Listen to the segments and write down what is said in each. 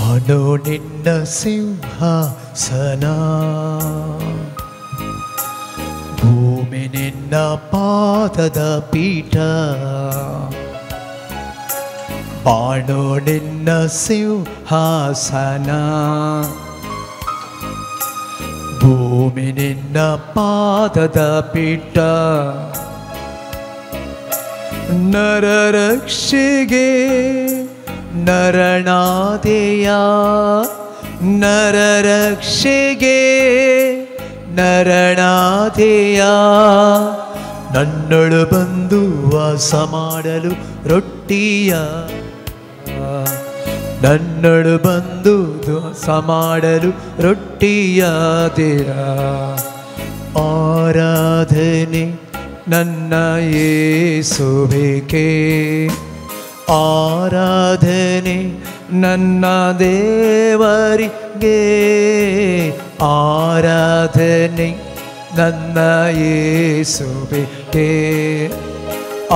ಬಾನೋ ನಿನ್ನ ಸಿಂಹಾಸನ, ಭೂಮಿ ನಿನ್ನ ಪಾದದ ಪೀಠ. ಬಾನೋ ನಿನ್ನ ಸಿಂಹಾಸನ, ಭೂಮಿ ನಿನ್ನ ಪಾದದ ಪೀಠ. ನರರಕ್ಷೆಗೆ ನರಣಾದೆಯ, ನರರಕ್ಷೆಗೆ ನರಣಾದೆಯ. ನನ್ನಳು ಬಂದು ವಾಸ ಮಾಡಲು ರೊಟ್ಟಿಯ, ನನ್ನಳು ಬಂದು ವಾಸ ಮಾಡಲು ರೊಟ್ಟಿಯಾದೆಯ. ಆರಾಧನೆ ನನ್ನ ಯೇಸುವಿಗೆ, ಆರಾಧನೆ ನನ್ನ ದೇವರಿಗೆ. ಆರಾಧನೆ ನನ್ನ ಯೇಸುವಿಗೆ,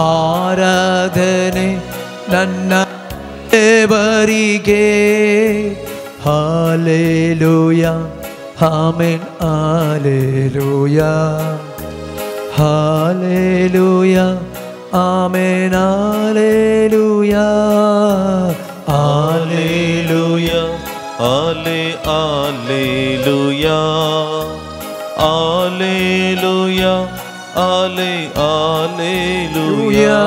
ಆರಾಧನೆ ನನ್ನ ದೇವರಿಗೆ. Hallelujah amen, hallelujah hallelujah amen, hallelujah hallelujah hallelujah hallelujah hallelujah.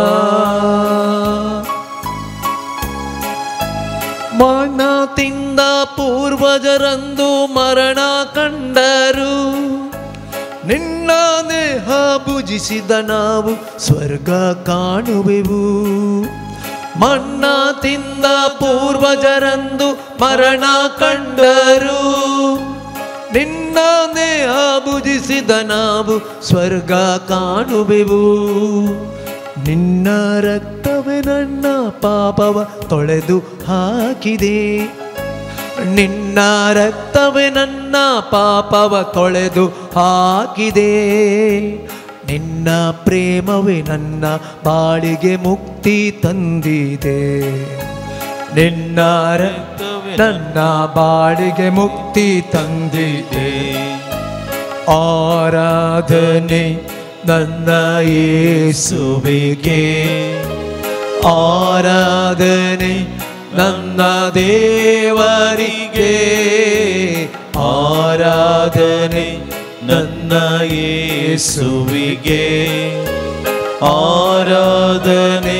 ಮಣ್ಣ ತಿಂದ ಪೂರ್ವಜರಂದು ಮರಣ ಕಂಡರು, ನಿನ್ನ ದೇಹ ಭುಜಿಸಿದ ನಾವು ಸ್ವರ್ಗ ಕಾಣುವೆವು. ಮಣ್ಣ ತಿಂದ ಪೂರ್ವಜರಂದು ಮರಣ ಕಂಡರು, ನಿನ್ನ ದೇಹ ಭುಜಿಸಿದ ನಾವು ಸ್ವರ್ಗ ಕಾಣುವೆವು. ನಿನ್ನ ರಕ್ತವೇ ನನ್ನ ಪಾಪವ ತೊಳೆದು ಹಾಕಿದೆ, ನಿನ್ನ ರಕ್ತವೇ ನನ್ನ ಪಾಪವ ತೊಳೆದು ಹಾಕಿದೆ. ನಿನ್ನ ಪ್ರೇಮವೇ ನನ್ನ ಬಾಳಿಗೆ ಮುಕ್ತಿ ತಂದಿದೆ, ನಿನ್ನ ರಕ್ತವೇ ನನ್ನ ಬಾಳಿಗೆ ಮುಕ್ತಿ ತಂದಿದೆ. ಆರಾಧನೆ ನನ್ನ ಯೇಸುವಿಗೆ, ಆರಾಧನೆ ನನ್ನ ದೇವರಿಗೆ. ಆರಾಧನೆ ನನ್ನ ಯೇಸುವಿಗೆ, ಆರಾಧನೆ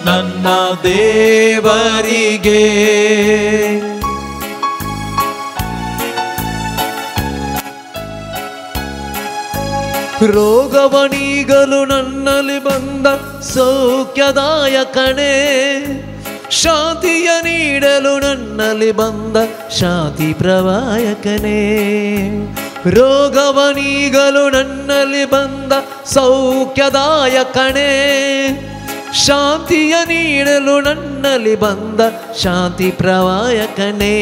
ನನ್ನ ದೇವರಿಗೆ. ರೋಗವನೀಗಲು ನನ್ನಲ್ಲಿ ಬಂದ ಸೌಖ್ಯದಾಯಕನೇ, ಶಾಂತಿಯ ನೀಡಲು ನನ್ನಲ್ಲಿ ಬಂದ ಶಾಂತಿ ಪ್ರವಾಯಕನೇ. ರೋಗವನೀಗಲು ನನ್ನಲ್ಲಿ ಬಂದ ಸೌಖ್ಯದಾಯಕನೇ, ಶಾಂತಿಯ ನೀಡಲು ನನ್ನಲ್ಲಿ ಬಂದ ಶಾಂತಿ ಪ್ರವಾಯಕನೇ.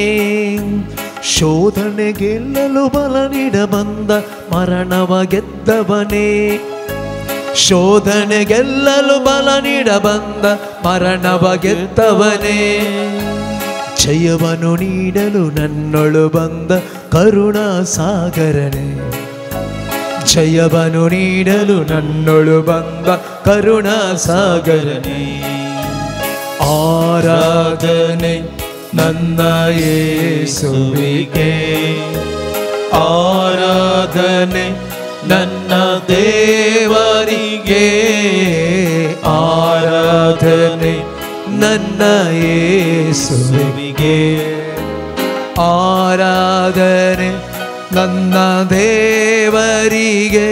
ಶೋಧನೆ ಗೆಲ್ಲಲು ಬಲ ನೀಡ ಬಂದ ಮರಣವ ಗೆದ್ದವನೇ, ಶೋಧನೆ ಗೆಲ್ಲಲು ಬಲ ನೀಡ ಬಂದ ಮರಣವ ಗೆದ್ದವನೇ. ಜಯವನ್ನು ನೀಡಲು ನನ್ನೊಳು ಬಂದ ಕರುಣಾ ಸಾಗರನೇ, ಜಯವನ್ನು ನೀಡಲು ನನ್ನೊಳು ಬಂದ ಕರುಣಾ ಸಾಗರನೇ. ಆರಾಧನೆ ನನ್ನ ಯೇಸುವಿಗೆ, ಆರಾಧನೆ ನನ್ನ ದೇವರಿಗೆ. ಆರಾಧನೆ ನನ್ನ ಯೇಸುವಿಗೆ, ಆರಾಧನೆ ನನ್ನ ದೇವರಿಗೆ.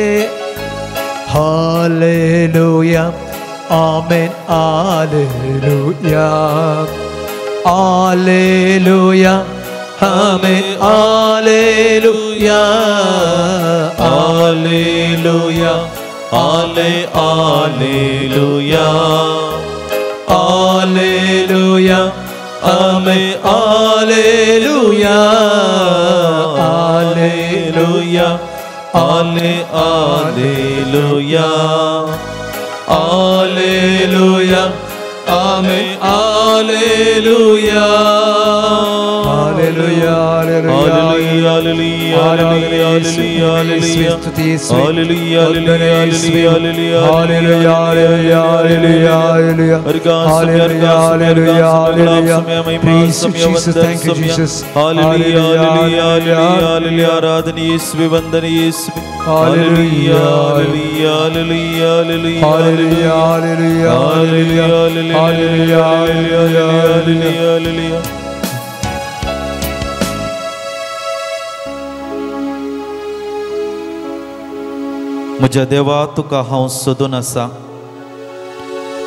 Hallelujah amen, hallelujah hallelujah amen, hallelujah hallelujah hallelujah hallelujah amen, hallelujah hallelujah hallelujah hallelujah amen, hallelujah. म्हज्या देवा तुका हांव सोदून आसा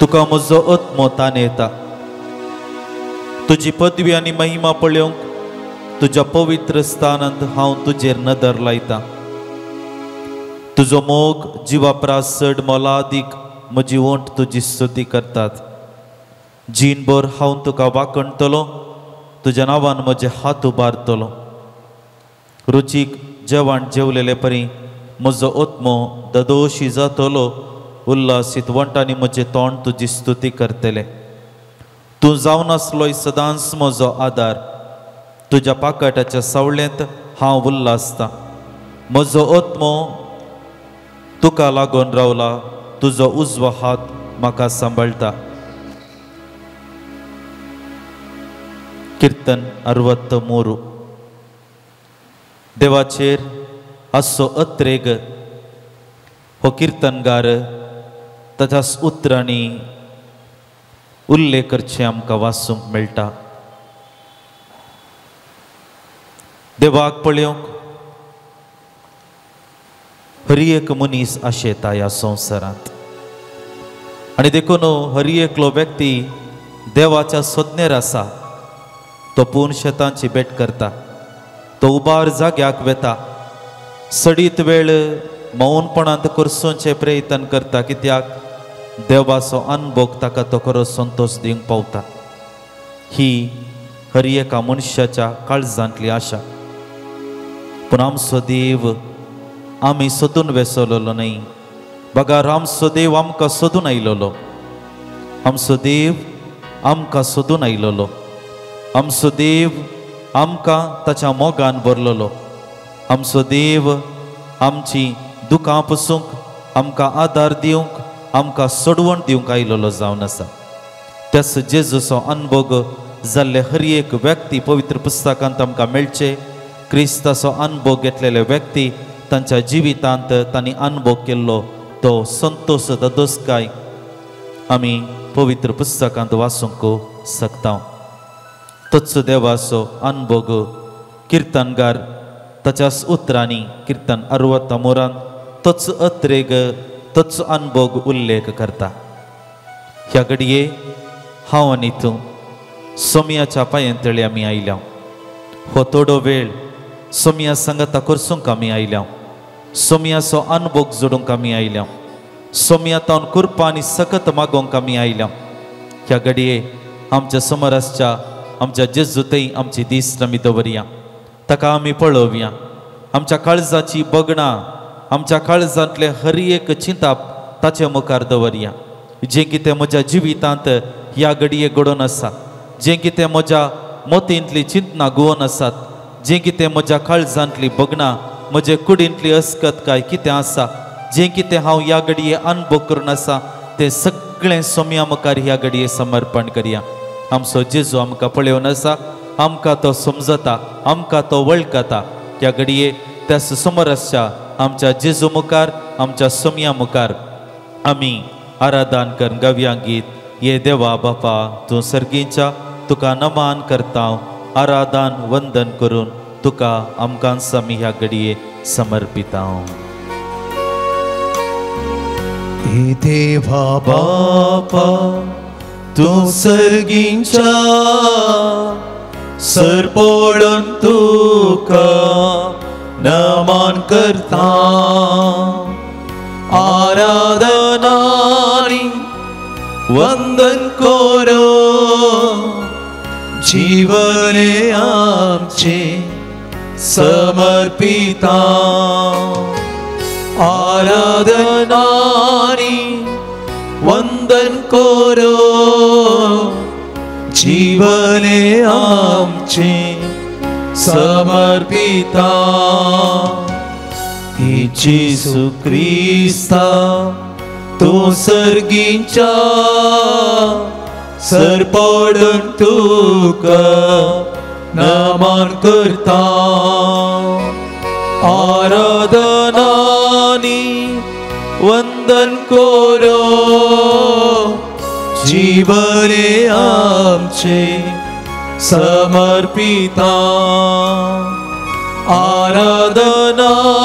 तुका म्हजो आत्मो ताणयता तुजी पदवी आनी महिमा पळोवंक तुज्या पवित्र स्थानांत हांव तुजेर नदर लायता तुजो मोग जिवापरासड मोलादीक म्हजी वोंट तुजी स्तुती करतात जीनभर हांव तुका वाकणतलो तुज्या नांवान म्हजे हात उबारतलो रुचीक जेवण जेवलेले परी म्हजो आत्मो ददोशी जातलो उल्हासीत वंटांनी म्हजें तोंड तुजी स्तुती करतले तूं जावन आसलोय सदांच म्हजो आदार तुज्या पाकटाच्या सावळेंत हांव उल्हासता म्हजो आत्मो तुका लागून रावला तुजो उजवो हात म्हाका सांबाळटा कीर्तन 63 देवाचेर आसो अत्रेग हो कीर्तनगार तथाच उतरांनी उल्लेख करचे आमकां वाचूंक मेळटा देवाक पळयोवंक हरी एक मनीस आशेता ह्या संवसारांत आनी देखून हरी एकलो व्यक्ती देवाच्या सोदनेर आसा तो पूर्ण शेतांची भेट करता तो उबार जाग्याक वेता सडीत वेळ मौनपणांत करसूंचे प्रयत्न करता कित्याक देवाचो अनुभव ताका तो खरो संतोष दिवंक पावता ही हरी एका मनशाच्या काळजांतली आशा पूण आमचो देव आमी सोदून वेसलोलो न्ही बघा आमचो देव आमकां सोदून आयलोलो आमचो देव आमकां सोदून आयलोलो आमचो देव आमकां ताच्या मोगान भरलोलो आमचो देव आमची दुखां पुसूंक आमकां आदार दिवंक आमकां सोडवण दिवंक आयलोलो जावन आसा त्याच जेजूचो अनुभव जाल्ले हर एक व्यक्ती पवित्र पुस्तकांत आमकां मेळचे क्रिस्ताचो अनुभव घेतलेले व्यक्ती तांच्या जिवितांत तांणी अनुभव केल्लो तो संतोष ददोसकाय आमी पवित्र पुस्तकांत वाचूंक शकता तोच देवाचो अनुभव कीर्तनगार ताच्याच उतरांनी कीर्तन 63 तोच अत्रेग तोच अनुभव उल्लेख करता ह्या घडये हांव आनी तूं सोमयाच्या पांयांतळी आमी आयल्या हो थोडो वेळ सोमया संगता करसूंक आमी आयल्या सोमयाचो अनुभव जोडूंक आमी आयल्या सोमया तावन कृपा आनी सकत मागोवंक आमी आयल्या ह्या घडये आमच्या समोर आसच्या आमच्या जेजूतय आमची दीस आमी दवरया ताका आमी पळोवया आमच्या काळजाची बगणां आमच्या काळजांतले हर एक चिंता ताचे मुखार दवरया जें कितें म्हज्या जिवितांत ह्या घडये घडोवन आसा जें कितें म्हज्या मोतींतली चिंतना गुवोन आसात जें कितें म्हज्या काळजांतली बगणां म्हजे कुडींतली अस्कत काय कितें आसा जें कितें हांव ह्या घडये अनुभव करून आसा तें सगळें सोम्या मुखार ह्या घडये समर्पण करया आमचो जेजू आमकां पळयोवन आसा आमकां तो समजता आमकां तो वळखता ह्या घडये त्या समोर आसच्या आमच्या जेजू मुखार आमच्या सोम्या मुखार आमी आराधन करून गावया गीत ये देवा बापा तूं सर्गीच्या तुका नमान करता आराधन वंदन करून तुका आमकां आमी ह्या घडये समर्पिता हे देवा बापा तूं सर्गीच्या सरपोळून तुका नमन करता आराधनानी वंदन करो जीवने आमचे समर्पिता आराधनानी वंदन करो जीवने आमचे समर्पिता येशू क्रिस्ता तू सर्गींच्या सरपडून तुका नमन करता आराधनानी वंदन करो जीवने आमचे समर्पिता आराधनानी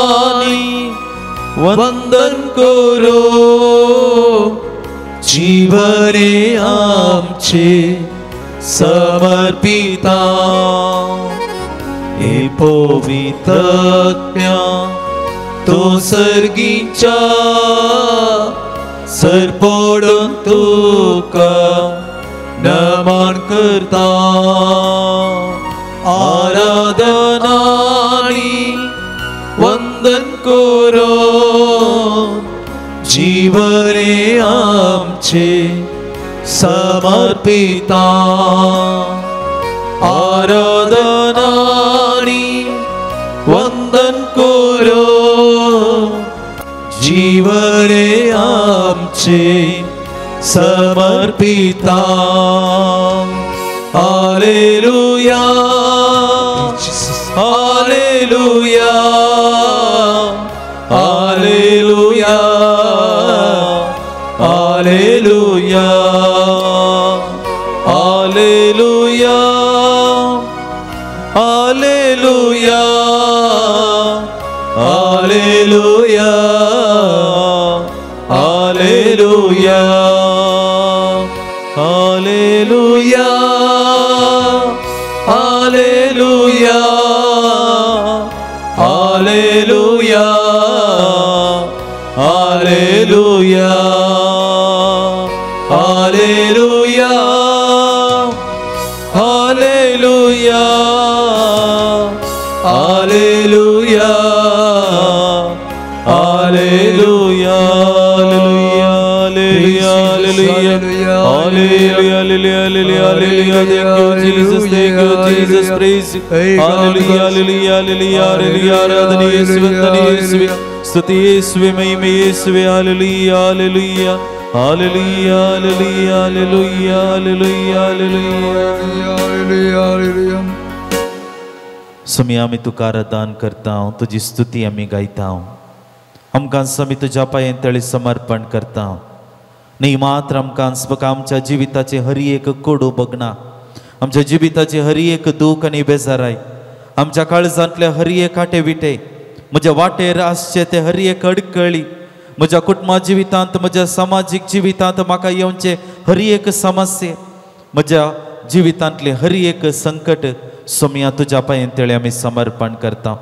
वंदन करो जीवने आमचे समर्पिता हे पवित्रत्म्या तो सर्गींच्या सरपडून तुका नमन करता आराधनानी वंदन करो जीवने आमचे समर्पिता आराधनानी वंदन करो जीवने आमचे समर्पिता hallelujah hallelujah hallelujah hallelujah hallelujah hallelujah hallelujah hallelujah hallelujah hallelujah hallelujah hallelujah hallelujah hallelujah hallelujah hallelujah Hallelujah, hallelujah, hallelujah, hallelujah. Thank you, Jesus. Praise you. Hallelujah, hallelujah, hallelujah, hallelujah. आराधना यीशुवे, धन्य यीशुवे, स्तुति यीशुवे, महिमा यीशुवे. Hallelujah, hallelujah, hallelujah, hallelujah, hallelujah, hallelujah, hallelujah, hallelujah. समय आम्ही तुका आराधन करता हूँ, तुझी स्तुति आम्ही गायता हूँ. आमकां आमी तुज्या पांयांतळी समर्पण करता. न्ही मात्र आमकां आमच्या जिविताचे हरी एक कोडू बगना, आमच्या जिविताचे हरी एक दूख आनी बेजाराय, आमच्या काळजांतले हरी एक काटे विटे, म्हज्या वाटेर आसचे ते हरी एक अडकळी, म्हज्या कुटुंबा जिवितांत, म्हज्या सामाजीक जिवितांत म्हाका येवचे हरी एक समस्या, म्हज्या जिवितांतले हरी एक संकट सोम्या तुज्या पांयांतळी आमी समर्पण करता.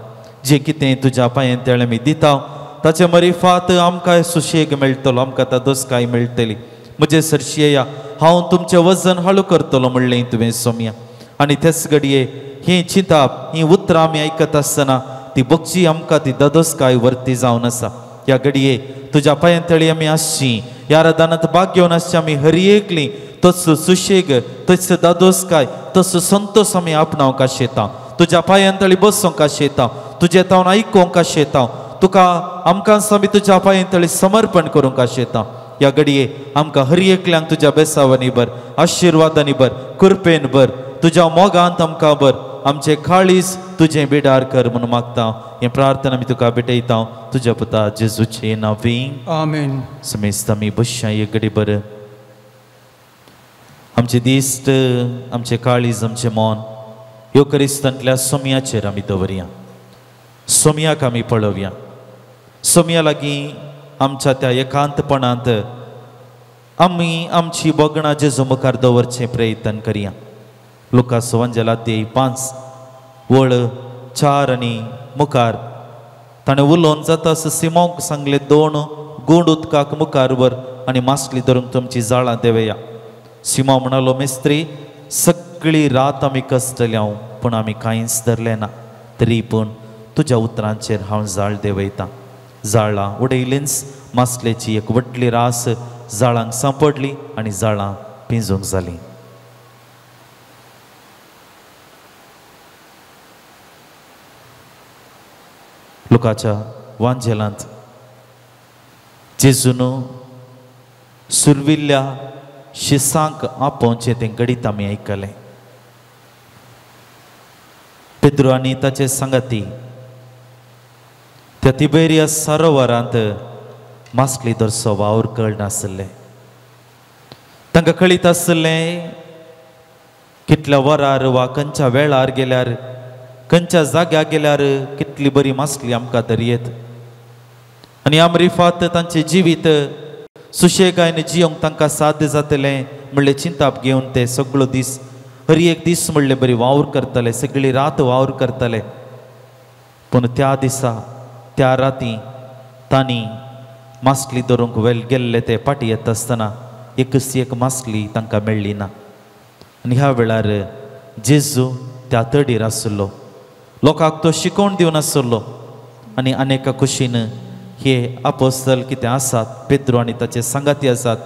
जे कितें तुज्या पांयांतळी आमी दिता ताचे मरिफात आमकां सुशेग मेळटलो, आमकां तादोसकाय मेळटली. म्हजे सरशिया हांव तुमचें वजन हळू करतलो म्हणलें तुवें सोम्या. आनी तेच घडये ही चिंताप, ही उतरां आमी आयकत आसतना ती बगची आमकां ती दादोसकाय वर्ती जावन आसा. ह्या घडये तुज्या पांयांतळी आमी आसची, ह्या आराधनांत भाग घेवन आसची आमी हरी एकली तसो सुशेग, तसो दादोसकाय, तसो संतोष आमी आपणावंक आशेता. तुज्या पांयांतळी बसोंक आशेता, तुजें तावन आयकोंक आशेता, तुका आमकां आमी तुज्या पांयांतळी समर्पण करूंक आशेता. ह्या घडये आमकां हरी एकल्यांक तुज्या बेसावांनी भर, आशिर्वादांनी भर, कृपेन भर, तुज्या मोगांत आमकां भर, आमचे काळीज तुजें बिडार कर म्हणून मागता. हें प्रार्थना आमी तुका भेटयता तुज्या पुता जेजूचे नांवान, आमेन. समेस्त आमी बसया एक घडी बर. आमचे दिश्ट, आमचे काळीज, आमचे मन ह्यो क्रिस्तांतल्या सोम्याचेर आमी दवरया. सोम्याक आमी पळोवया. सोम्या लागीं आमच्या त्या एकांतपणांत आमी आमची बोगणां जेजू मुखार दवरचें प्रयत्न करया. लुकास वंजलाती 5 वळ 4 आनी मुखार ताणें उलोवन जाता असो सिमोंक सांगले 2 गुंड उदकाक मुखार व्हर आनी मासली धरूंक तुमची जाळां देवया. सिमो म्हणालो, मेस्त्री सगळी रात आमी कसतल्या पूण आमी कांयच धरलें ना, तरी पूण तुज्या उतरांचेर हांव जाळ देवयतां. जाळां उडयलींच मासलेची एक व्हडली रास जाळांक सांपडली आनी जाळां पिंजूंक जालीं. लुकाच्या वांजेलांत जेजून सुरविल्ल्या शिसांक आपोवचें तें गडीत आमी आयकलें. पेद्रू आनी ताचे संगाती त्या तिबेरियस सरोवरांत मासली धरसो वावर कळनासले. तांकां कळीत आसलें कितल्या वरार वा खंयच्या वेळार गेल्यार खंयच्या जाग्यार गेल्यार कितली बरी मासली आमकां दर्येत. आनी आमरिफात तांचें जिवीत सुशेगायन जियोंक तांकां साध्य जातलें म्हणलें चिंताप घेवन ते सगळो दीस हर एक दीस म्हणलें बरी वावर करतले, सगळी रात वावर करतले. पूण त्या दिसा त्या राती तांणी मासली धरूंक गेल्ले ते पाटी येत आसतना एकच एक मासली तांकां मेळ्ळी ना. आनी ह्या वेळार जेजू त्या तडीर आसलो, लोकांक तो शिकोवन दिवन आसलो. आनी अनेका कुशीन हे आपोस्तल कितें आसात, पेद्रू आनी ताचे संगाती आसात,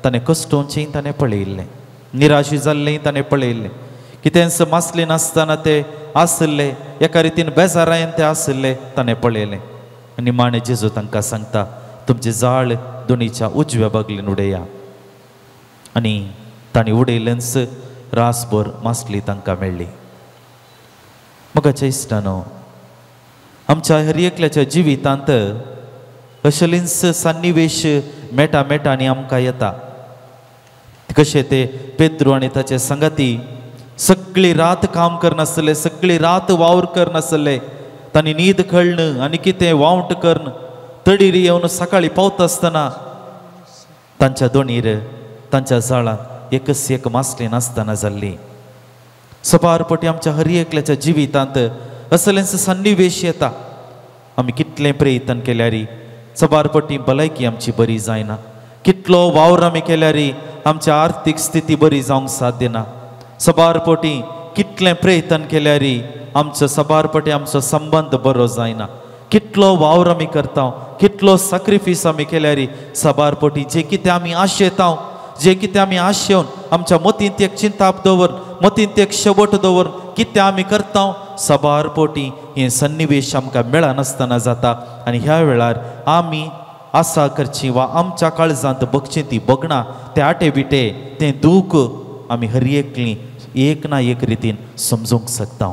ताणें कश्टोवचें ताणें पळयल्लें, निराशी जाल्लें ताणें पळयल्लें. कितेंच मासले नासतना ते आसले, एका रितीन बेजारायन ते आसले ताणें पळयलें. आनी माणे जेजू तांकां सांगता, तुमचें जाळ दोनीच्या उजव्या बागलीन उडया. आनी तांणी उडयलेंच रासभर मासली तांकां मेळ्ळी. मोगाच्या इश्टानो, आमच्या हर एकल्याच्या जिवितांत अशेलेंच सन्निवेश मेटा आनी आमकां येता. कशें ते पेद्रू आनी ताचे संगाती सगळी रात काम करनासले, सगळी रात वावर करनासले. तांणी न्हीद कळन आनी कितें वावंट करन तडीर येवन सकाळी पावता आसतना तांच्या दोणीर तांच्या जाळांत एकच एक मासली नासतना जाल्ली. सपारपटी आमच्या हर एकल्याच्या जिवितांत असलेंच सन्निवेश येता. आमी कितलें प्रयत्न केल्यारी सपारपटी भलायकी आमची बरी जायना, कितलो वावर आमी केल्यारी आमची आर्थीक स्थिती बरी जावंक साध्य ना. सबारपटी कितलें प्रयत्न केल्यारी आमचो सबारपटी आमचो संबंध बरो जायना. कितलो वावर आमी करता, कितलो सॅक्रिफीस आमी केल्यारी सबारपटी जे कितें आमी आशेता, जे कितें आमी आशेवन आमच्या मतींत एक चिंताप दवर, मतींत एक शेवट दवर कितें आमी करता, सबारपटी हे सन्निवेश आमकां मेळनासतना जाता. आनी ह्या वेळार आमी आसा करची वा आमच्या काळजांत बगचें ती बगना ते आटे बिटे तें दूख आमी हर एकलीं एक ना एक रितीन समजूंक शकता.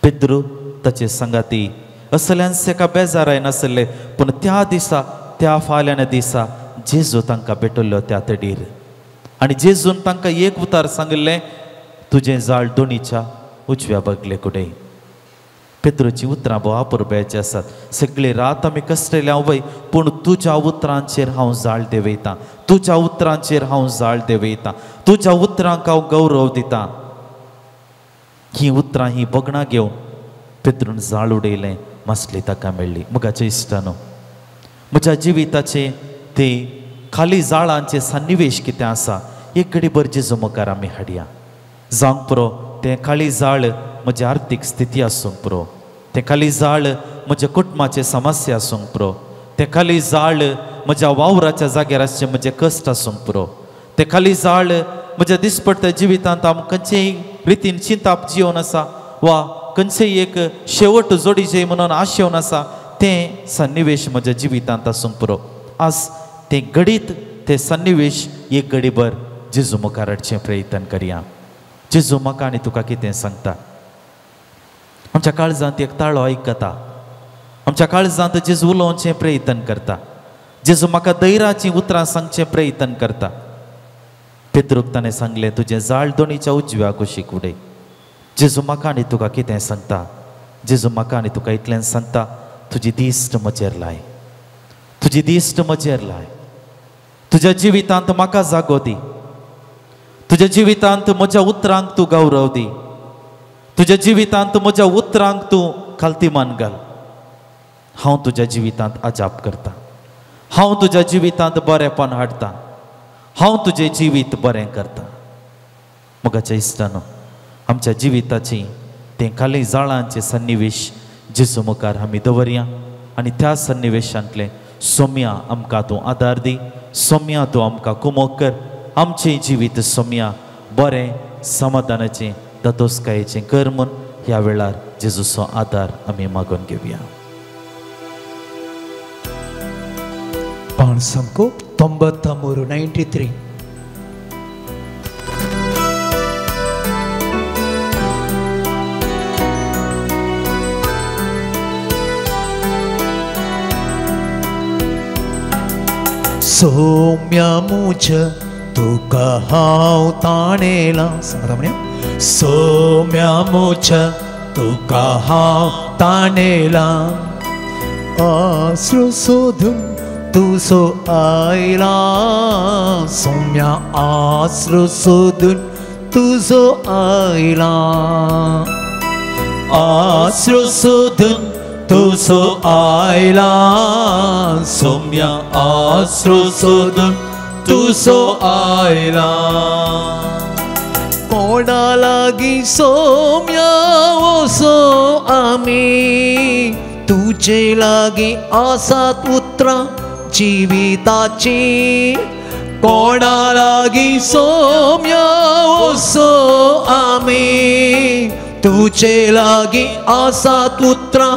पेद्रू ताचे संगाती असल्यांच एका बेजाराय नासले, पूण त्या दिसा त्या फाल्यां दिसा जेजू तांकां भेटल्लो त्या तडीर. आनी जेजून तांकां एक उतार सांगलें, तुजें जाळ दोनीच्या उजव्या बागले कुडे. पेद्रूची उतरां भोव अपुरबायेचीं आसात. सगळी रात आमी कश्टल्या वय, पूण तुज्या उतरांचेर हांव जाळ देंवयतां, तुज्या उतरांचेर हांव जाळ देंवयतां, तुज्या उतरांक हांव गौरव दितां. ही उतरां ही बगणां घेवन पेद्रून जाळ उडयलें, मासली ताका मेळ्ळी. मोगाच्या इश्टानो, म्हज्या जिविताचे ते खाली जाळांचे सन्निवेश कितें आसा एक घडी भर जेजू मुखार आमी हाडया. जावंक पुरो तें खाली जाळ म्हजी आर्थीक स्थिती आसूंक पुरो, तें खाली जाळ म्हज्या कुटुंबाचे समस्या आसूंक पुरो, तें खाली जाळ म्हज्या वावराच्या जाग्यार आसचें म्हजें कश्ट आसूंक पुरो, तें खाली जाळ म्हज्या दिसपट्ट्या जिवितांत हांव खंयचेय रितीन चिंताप जिवन आसा वा खंयचेय एक शेवट जोडीचे म्हणून आशेवन आसा, तें सन्निवेश म्हज्या जिवितांत आसूंक पुरो. आज तें घडीत ते सन्निवेश एक घडीभर जेजू मुखार हाडचें प्रयत्न करया. जेजू म्हाका आनी तुका कितें सांगता. आमच्या काळजांत एक ताळो आयकता, आमच्या काळजांत जेजू उलोवचें प्रयत्न करता, जेजू म्हाका धैर्याचीं उतरां सांगचें प्रयत्न करता. पेद्रूक ताणें सांगलें, तुजें जाळ दोनीच्या उजव्या कुशीक उडय. जेजू म्हाका आनी तुका कितें सांगता. जेजू म्हाका आनी तुका इतलें सांगता, तुजी दिश्ट म्हजेर लाय, तुजी दिश्ट म्हजेर लाय. तुज्या जिवितांत म्हाका जागो दी, तुज्या जिवितांत म्हज्या उतरांक तूं गौरव दी, तुज्या जिवितांत म्हज्या उतरांक तूं खालतीमान घाल. हांव तुज्या जिवितांत अजाप करता, हांव तुज्या जिवितांत बरेंपण हाडटां, हांव तुजें जिवीत बरें करता. मोगाच्या इश्टानो, आमच्या जिविताची तें खाली जाळांचे सन्निवेश जेजू मुखार आमी दवरया आनी त्या सन्निवेशांतले सोम्या आमकां तूं आदार दी, सोम्या तूं आमकां कुमोग कर. आमचें जिवीत सोम्या बरें समाधानाचें दोतोसकायेचें कर म्हूण ह्या वेळार जेजूचो आदार आमी मागून घेवया. ಕಾನ್ಸಂಕು 93 93. सौम्यमुच तुका हांव ताणेला. सांगता म्हणे सौम्यमुच तुका हांव ताणेला. आश्रू सोदून तुजो आयला. सौम्या आश्रू सोदून तुजो आयला. आश्रू सोदून तुजो आयला. सौम्या आश्रू सोदून तुजो आयला. कोणा लागीं सौम्या वचो आमी. तुजे लागीं आसात उतरां जिविताची. कोणा लागीं सौम्या वचो आमी. तुजे लागीं आसात उतरां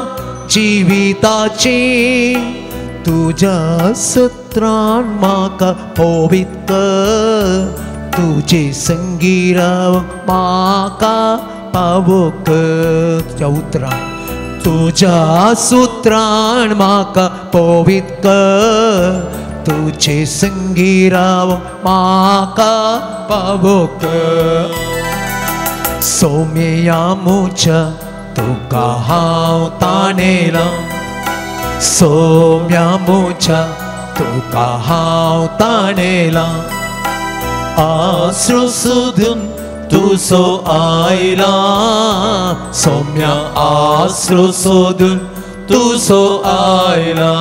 जिविताची. तुज्या सत्रान म्हाका पवित कर. तुजे संगीत म्हाका पावो कर. तुज्या उतरां तुज्या सुत्रान म्हाका पवित कर. तुजे संगीत म्हाका पावो कर. सौम्या मुच्या तुका हांव ताणेला. सौम्या मुच्या तुका हांव ताणेला. आश्रू सोदून तुजो आयला. सौम्या आश्रू सोदून तुजो आयला.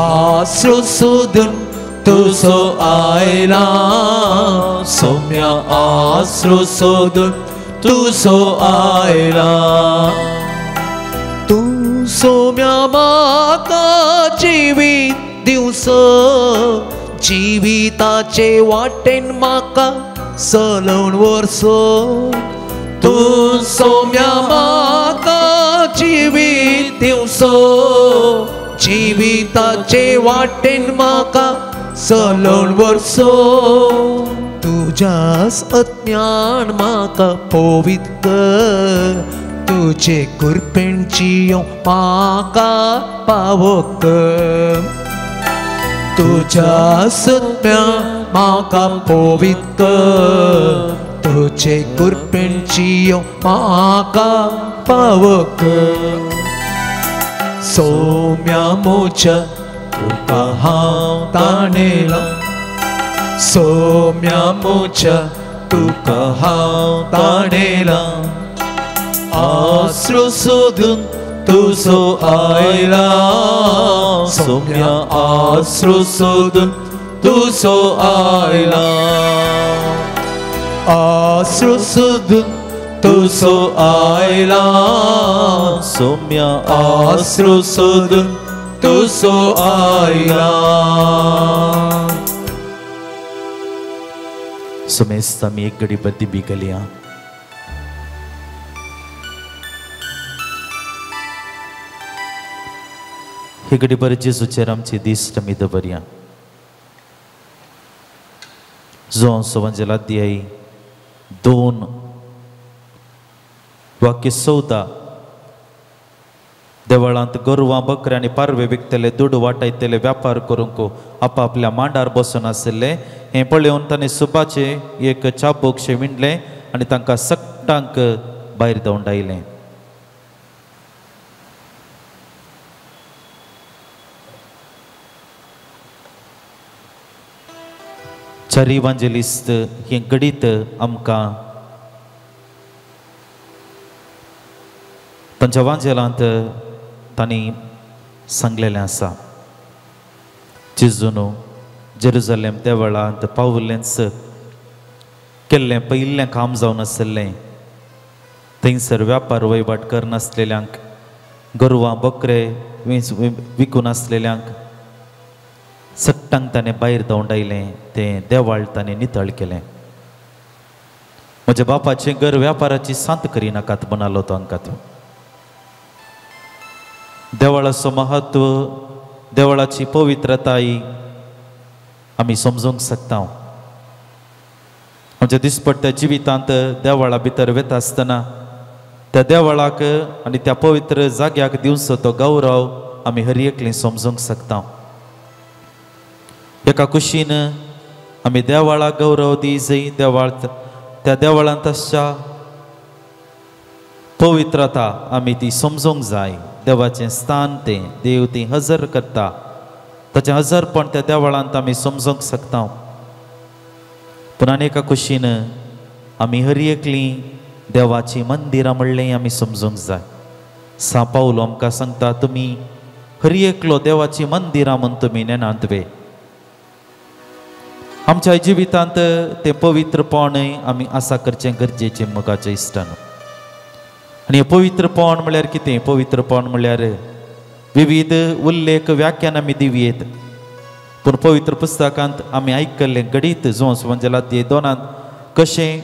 आश्रू सोदून तुजो आयला. सौम्या आश्रू सोदून तुजो आयला. तू सौम्या म्हाका जिवीत दिवचो. जिविताचे वाटेन म्हाका चलोवन व्हरचो. तू सौम्या म्हाका जिवीत दिवचो. जिविताचे वाटेन म्हाका चलोवन व्हरचो. तुज्याच आत्म्यान म्हाका पवित कर. तुजे कृपेन जियोंक म्हाका पावो कर. तुज्या आत्म्यान म्हाका पवित कर. तुजे कृपेन जियोंक म्हाका पावो कर. सौम्या मुच्या तुका हांव ताणेला. सौम्या मुच्या तुका हांव ताणेला. आश्रू सोदून तुजो आयला. सौम्या आश्रू सोदून तुजो आयला. आश्रू सोदून तुजो आयला. सौम्या आश्रू सोदून तुजो आयला. सुमेस्त आमी एक घडी बद्दी बिगलिया. ही घडी बरें जेजूचेर आमची दिश्ट आमी दवरया. जो सवंजलाध्यायी 2 वाक्य 14. देवळांत गोरवां बकरे आनी पारवे विकतले. दूड वाटायतले. व्यापार करूंक आपापल्या मांडार बसून आशिल्ले. हें पळोवन ताणें सुपाचे एक चाबूकशें विणलें आनी तांकां सगळ्यांक भायर धांवडायलें. चार इवांजेलिस्ट हे घडीत आमकां तांच्या वांजेलांत तांणी सांगलेलें आसा. जेजून जेरुसलेम देवळांत पावलेंच केल्लें पयिल्लें काम जावन आसलें. थंयसर व्यापार वहिवाट करनासलेल्यांक, गोरवां बकरे विकून आसलेल्यांक सट्टांक ताणें भायर धांवडायलें. तें देवाळ ताणें नितळ केलें. म्हज्या बापाचें घर व्यापाराची सांत करिनाकात म्हणालो तो हांकां. तो देवाळाचो महत्व देवळाची पवित्रताय आमी समजूंक शकता. आमच्या दिसपट्ट्या जिवितांत देवळा भितर वता आसतना त्या देवळाक आनी त्या पवित्र जाग्याक दिवचो तो गौरव आमी हर एकली समजूंक शकता. एका कुशीन आमी देवळाक गौरव दी जय देवळ त्या देवळांत आसच्या पवित्रता आमी ती समजूंक जाय. देवाचें स्थान तें देव ती हजर करता ताचें हजरपण त्या देवळांत आमी समजूंक शकता. पूण आनी एका कुशीन आमी हर एकली देवाची मंदिरां म्हणलें आमी समजूंक जाय. सा पावलो आमकां सांगता तुमी हर एकलो देवाची मंदिरां म्हूण तुमी नेनांत वे. आमच्या जिवितांत तें पवित्रपणय आमी आसा करचें गरजेचें मोगाचें इश्टान. आनी हें पवित्रपण म्हळ्यार कितें? पवित्रपण म्हळ्यार विविध उल्लेख व्याख्यान आमी दिवयेत. पूण पवित्र पुस्तकांत आमी आयकल्लें गडीत जोंस म्हणजे 2 कशें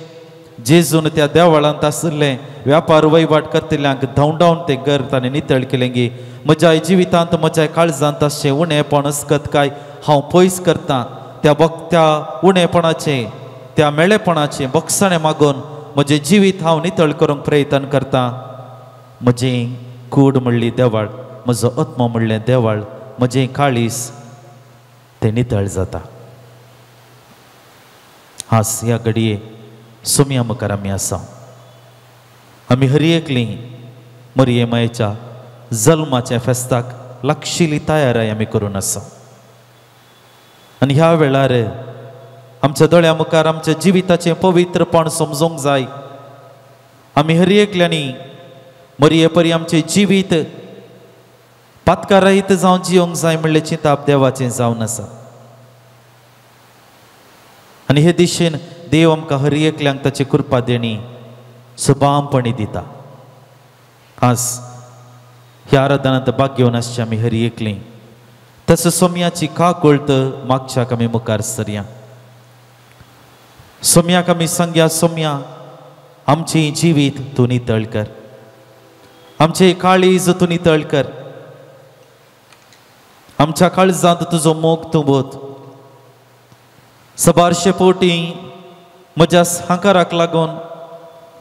जेजून त्या देवळांत आशिल्लें व्यापार वैवाट करतल्यांक धांवडावन तें घर ताणें नितळ केलें गे. म्हज्या जिवितांत म्हज्या काळजांत अशें उणेपण असकत काय हांव पयस करतां. त्या उणेपणाचें त्या मेळेपणाचें बक्षणें मागून म्हजें जिवीत हांव नितळ करूंक प्रयत्न करतां. म्हजें कूड म्हणली देवळ, म्हजो आत्मो म्हणलें देवळ, म्हजें काळीस तें नितळ जाता. हास ह्या घडये सुमया मुखार आमी आसा. आमी हर एकलीं मरियेमायेच्या जल्माच्या फेस्ताक लागशिल्ली तयारी आमी करून आसा. आनी ह्या वेळार आमच्या दोळ्या मुखार आमच्या जिविताचें पवित्रपण समजूंक जाय. आमी हर एकल्यांनी मरिये परी आमचें जिवीत पातकारायत जावन जियोंक जाय म्हणलें चिंताप देवाचें जावन आसा. आनी हे दिशेन देव आमकां हर एकल्यांक ताची कृपा देणी सुबामपणी दिता. आज ह्या आराधनांत भाग घेवन आसचें आमी हर एकलीं तसो सोम्याची का कळत मागच्याक आमी मुखार सरया. सोम्याक आमी सांगया सोम्या आमचें जिवीत तूं नितळ कर, आमचें काळीज तूं नितळ कर, आमच्या काळजांत तुजो मोग तूं बोत. सबारशे पोटी म्हज्या हांकाराक लागून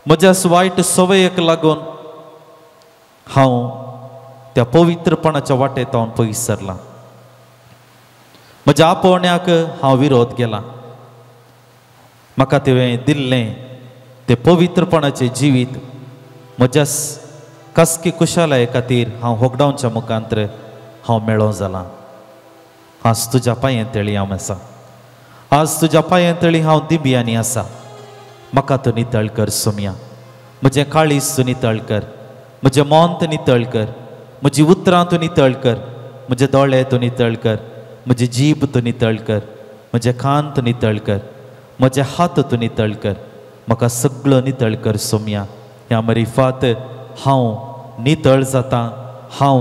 म्हज्या वायट सवयेक लागून हांव त्या पवित्रपणाच्या वाटेंत हांव पयस सरलां. म्हज्या आपोवण्याक हांव विरोध केला. म्हाका तुवें दिल्लें तें पवित्रपणाचें जिवीत म्हज्या कसकी कुशालाये खातीर हांव होगडावच्या मुखांतर हांव मेळो जालां. आज तुज्या पांये तळी हांव आसा. आज तुज्या पांये तळी हांव दिब्यांनी आसा. म्हाका तूं नितळ कर सोम्या. म्हजें काळीज तूं नितळ कर, म्हजें मोन तूं नितळ कर, म्हजीं उतरां तूं नितळ कर, म्हजे दोळे तूं नितळ कर, म्हजी जीब तूं नितळ कर, म्हजे कान तूं नितळ कर, म्हजे हात तूं नितळ कर. म्हाका सगळो नितळ कर सोम्या. ह्या मरिफात हांव नितळ जातां. हांव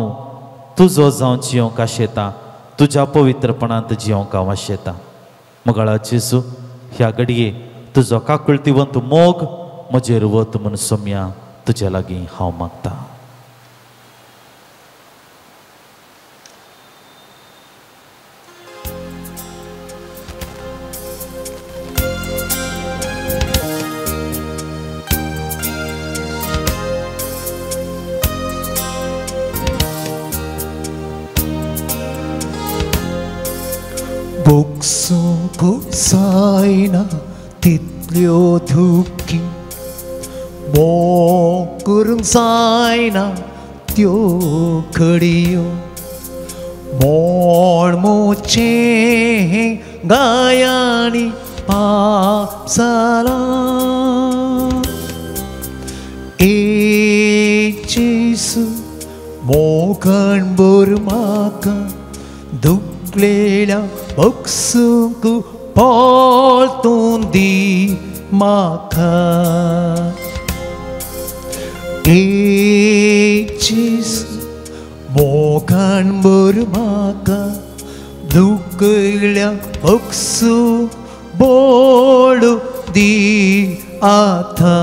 तुजो जावन जियोंक आशेतां, तुज्या पवित्रपणांत जियोंक हांव आशेतां. मोगाळा जेजू ह्या घडये तुजो काकुळतिवंत मोग म्हजेर वत म्हूण सोम्या तुजे लागीं हांव मागतां. 복수고 사이나 띠려 두기 목구름 사이나 뛰어거리요 몰모체 가야니 밥사라 에치스 모간 버마카 दुखलेल्या बक्षूक पाळतून दी म्हाका एचीस मोगान बर म्हाका दुखलेल्या बक्षूक बोळ दी आता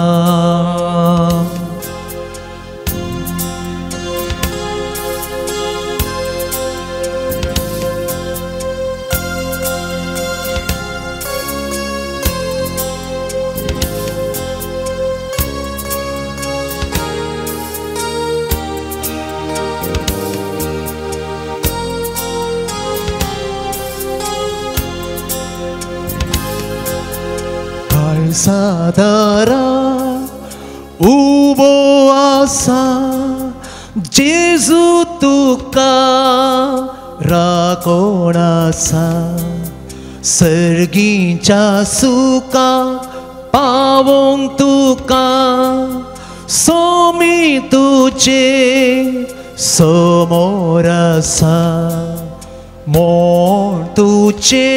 सादारा उबो आसा जेजू तुका राकोणासा सर्गीच्या सुका पावोंक तुका सोमी तुचे समोर आसा मोण तुचे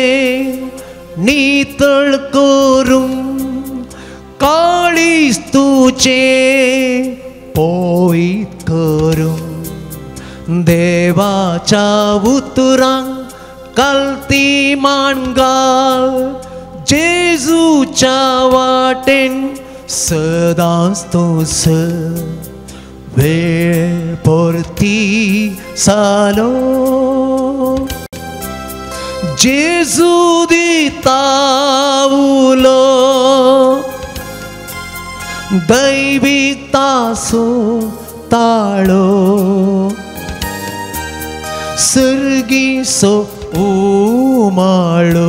नितळ करूं काळीज तुचे पोईत करूं देवाच्या उतरांक कालती माणगाल जेजूच्या वाटेन सदांच तूं वेळ परती सालो जेजू दिता उलो दैवीक तासो ताळो सर्गीसो उमाळो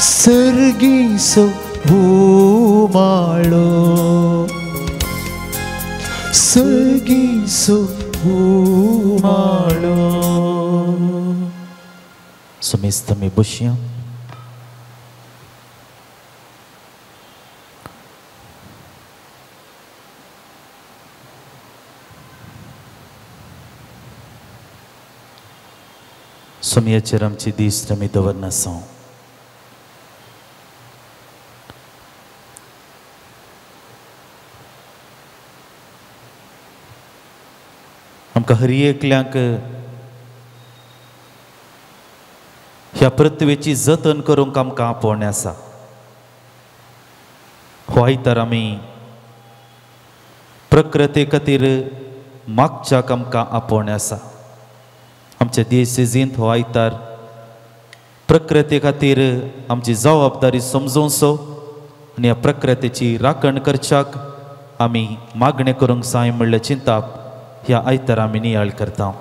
सर्गीसो उमाळो सर्गीसो उमाळो सुमेस्तमी बुशिया सुमियाचेर आमची दीस रमी दवरनासो आमकां हर एकल्यांक ह्या पृथ्वीची जतन करूंक आमकां आपोवणें आसा हो आयतार आमी प्रकृती खातीर मागच्याक आमकां आपोवणें आसा आमच्या दिवसेजींत हो आयतार प्रकृती खातीर आमची जबाबदारी समजूंसो आनी ह्या प्रकृतीची राखण करच्याक आमी मागणें करूंक जाय म्हणलें चिंताप ह्या आयतार आमी नियाळ करता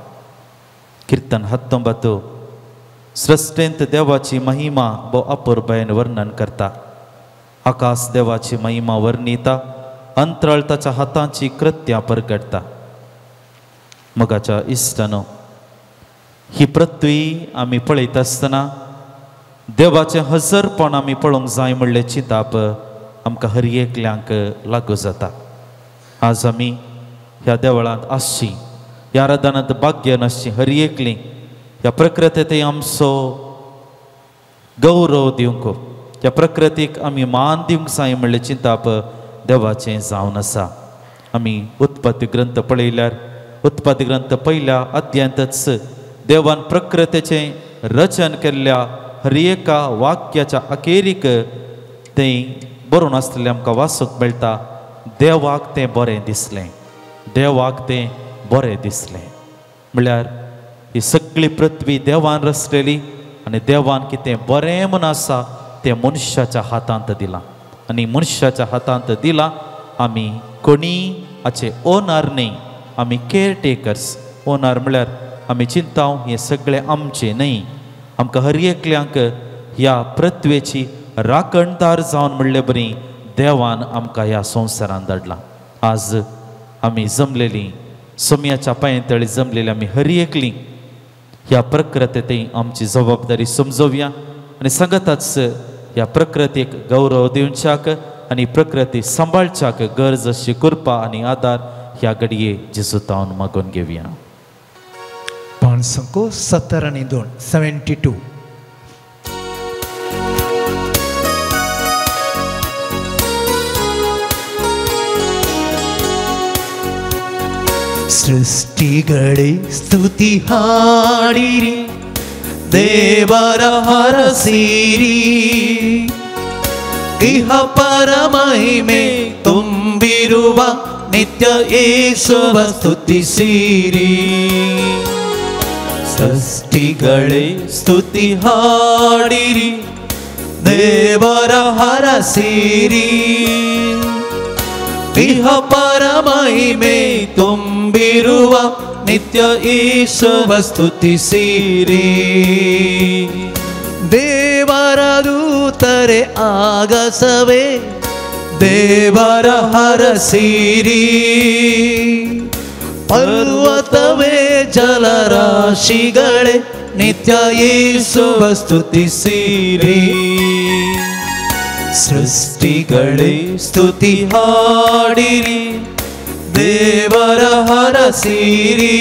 किर्तन 19 सृश्टेंत देवाची महिमा भोव अपुर्बायेन वर्णन करता आकाश देवाची महिमा वर्णिता अंतराळ ताच्या हातांची कृत्यां परगटता मगाच्या इश्टानो ही पृथ्वी आमी पळयत आसतना देवाचें हजरपण आमी पळोवंक जाय म्हणलें चिंताप आमकां हर एकल्यांक लागू जाता आज आमी ह्या देवळांत आसची ह्या आराधनांत भाग्य नासची हर एकलीं ह्या प्रकृतीक आमचो गौरव दिवंक ह्या प्रकृतीक आमी मान दिवंक जाय म्हणलें चिंताप देवाचें जावन आसा आमी उत्पत्ती ग्रंथ पळयल्यार उत्पत्ती ग्रंथ पयल्या अध्यायांतच देवान प्रकृतीचें रचन केल्ल्या हर एका वाक्याच्या अखेरीक तें बरोवन आसलेलें आमकां वाचूंक मेळटा देवाक तें बरें दिसलें देवाक तें बरें दिसलें म्हळ्यार ही सगळी पृथ्वी देवान रचलेली आनी देवान कितें बरें म्हूण आसा तें मनशाच्या हातांत दिलां आनी मनशाच्या हातांत दिलां आमी कोणी हाचे ओनर न्ही आमी केअरटेकर्स ओनर म्हळ्यार आमी चिंताव हें सगळें आमचें न्ही आमकां हर एकल्यांक ह्या पृथ्वेची राखणदार जावन म्हणलें बरी देवान आमकां ह्या संवसारांत धाडलां आज आमी जमलेलीं सोम्याच्या पांयतळी जमलेलीं आमी हर एकलीं ह्या प्रकृतीक आमची जबाबदारी समजोवया आनी सांगताच ह्या प्रकृतीक गौरव दिवच्याक आनी प्रकृती सांबाळच्याक गरज अशी कृपा आनी आदार ह्या घडये जेजुतावन मागून घेवया पांचसंको 70 आनी 2 72 सृष्टिगळे स्तुति हाडिरी देवर हरसिरी इह परमहिमे ತುಂಬಿರುವ ನಿತ್ಯ ಯೇಸುವ ಸ್ತುತಿಸಿರಿ ಸೃಷ್ಟಿಗಳೇ ಸ್ತುತಿ ಹಾಡಿರಿ ದೇವರ ಹರಸಿರಿ ಇಹ ಪರಮಹಿಮೆ ತುಂಬಿರುವ ನಿತ್ಯ ಯೇಸುವ ಸ್ತುತಿಸಿರಿ ದೇವರ ದೂತರೆ ಆಗಸವೇ ದೇವರ ಹರಸಿರಿ, ಪರ್ವತವೇ ಜಲರಾಶಿಗಳೇ ನಿತ್ಯ ಯೇಸುವ ಸ್ತುತಿಸಿರಿ. ಸೃಷ್ಟಿಗಳೇ ಸ್ತುತಿ ಹಾಡಿರಿ, ದೇವರ ಹರಸಿರಿ.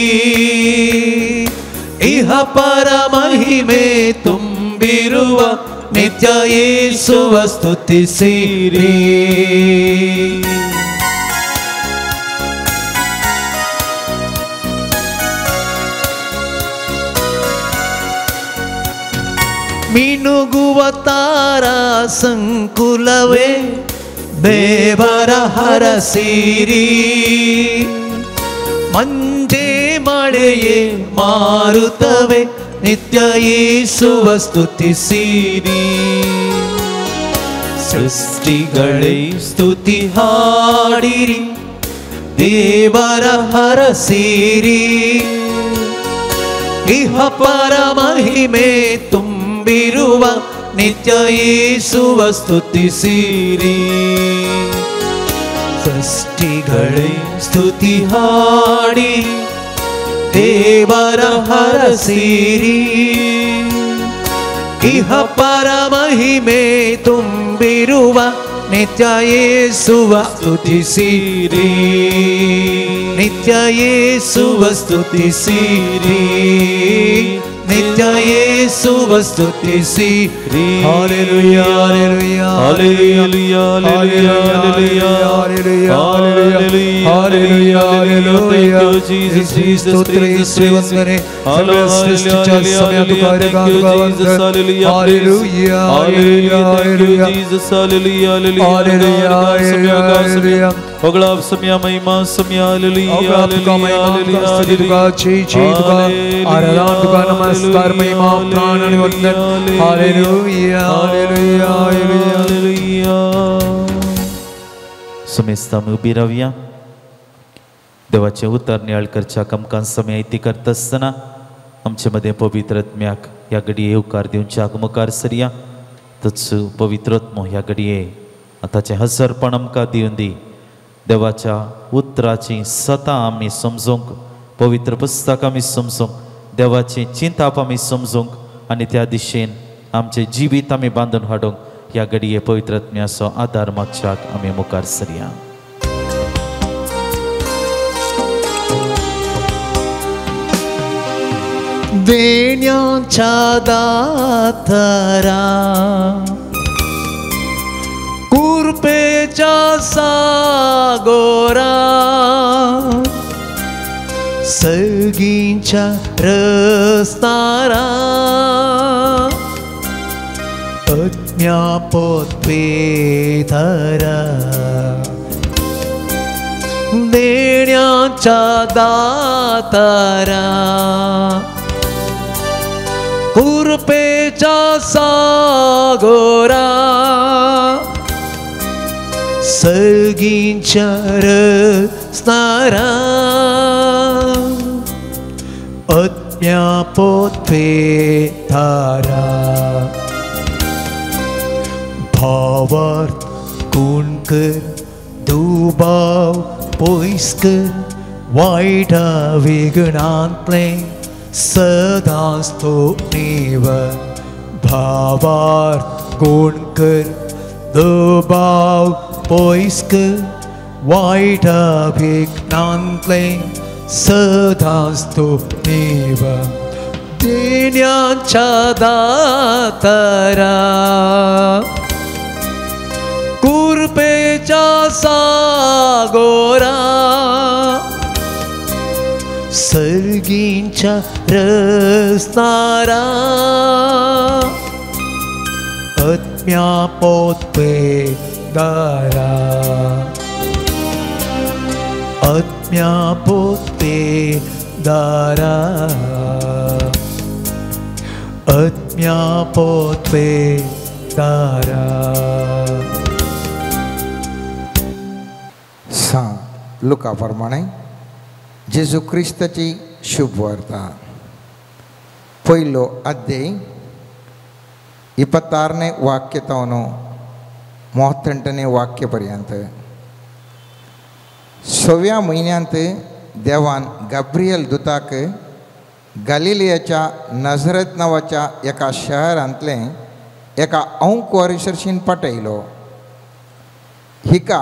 ಇಹ ಪರ ಮಹಿಮೆ ತುಂಬಿರುವ ನಿತ್ಯ ಯೇಸುವ ಸ್ತುತಿಸಿರಿ. ಮಿನುಗುವ ತಾರಾ ಸಂಕುಲವೇ ದೇವರ ಹರಸಿರಿ, ಮಂಜೆ ಮಳೆಯೇ ಮಾರುತವೇ ನಿತ್ಯ ಯೇಸುವ ಸ್ತುತಿಸಿರಿ. ಸೃಷ್ಟಿಗಳೇ ಸ್ತುತಿ ಹಾಡಿರಿ, ದೇವರ ಹರಸಿರಿ. ಇಹ ಪರ ಮಹಿಮೆ ತುಂಬಿರುವ ನಿತ್ಯ ಯೇಸುವ ಸ್ತುತಿಸಿರಿ. ಸೃಷ್ಟಿಗಳೇ ಸ್ತುತಿ ಹಾಡಿ, ದೇವರ ಹರಸಿರಿ. ಇಹ ಪರ ಮಹಿಮೆ ತುಂಬಿರುವ ನಿತ್ಯ ಯೇಸುವ ಸ್ತುತಿಸಿರಿ. ನಿತ್ಯ ಯೇಸುವ ಸ್ತುತಿಸಿರಿ, ನಿತ್ಯ ಯೇಸುವ ಸ್ತುತಿಸಿರಿ. Hallelujah hallelujah hallelujah hallelujah hallelujah hallelujah hallelujah. Jesus Jesus ಸ್ತುತಿ ವಂದನೆ ಸೃಷ್ಟಿಚಾರ ಸಮಯದುಕಾರಕ ವಂದನೆ. Hallelujah hallelujah hallelujah Jesus hallelujah hallelujah hallelujah. अगला समय महिमा समय हालेलुया हालेलुया हालेलुया जय जय तुका आराधना तुका नमस्कार महिमा प्राण आणि वंदन. Hallelujah hallelujah hallelujah. समेस्ता उभी राहूया. देवाचे उतार निळकरच्या कमकां समय इति करत असताना आमचे मध्ये पवित्रत्म्याक या घडये येवकार दिवचे आगमुखार सरया. तच पवित्रत्म ह्या घडये आताचे हजरपण आमकां दिवन दी. देवाच्या उतराची सता आमी समजूंक, पवित्र पुस्तक आमी समजूंक, देवाची चिंताप आमी समजूंक आनी त्या दिशेन आमचे जिवीत आमी बांदून हाडूंक ह्या घडये पवित्रत्म्याचो आदार मागच्याक आमी मुखार सरया. देण्याच्या दातरा कृपेच्या सागोरा सगळींच्या रस्तारा अज्ञापोत्पेधरा देण्याच्या दातरा कृपेच्या सागोरा सगळींच्या रस्तारा अज्ञापोत्पेधरा भावार्थ गुण कर दुबाव पयस कर वाईटा विघ्नांतले सदांच तो निवळ. भावार्थ गुण कर दुबाव पयस कर वाईटा विघ्नांतले सदांच तो निवळ. देण्याच्या दातरा कृपेच्या सागोरा सर्गींच्या रस्तारा अज्ञापोत्पेधरा अज्ञापोत्पेधरा अज्ञापोत्पेधरा. लुका प्रमाणे जेजू क्रिस्ताची शुभ वार्ता 1 अध्याय 26ನೇ ವಾಕ್ಯ ತವನು 38ನೇ वाक्यापर्यंत 6व्या महिन्यांत देवान गब्रियल दुताक गलिलियाच्या नजरत नांवाच्या एका शहरांतले एका अंक वर्सांशीन पाठयलो. हिका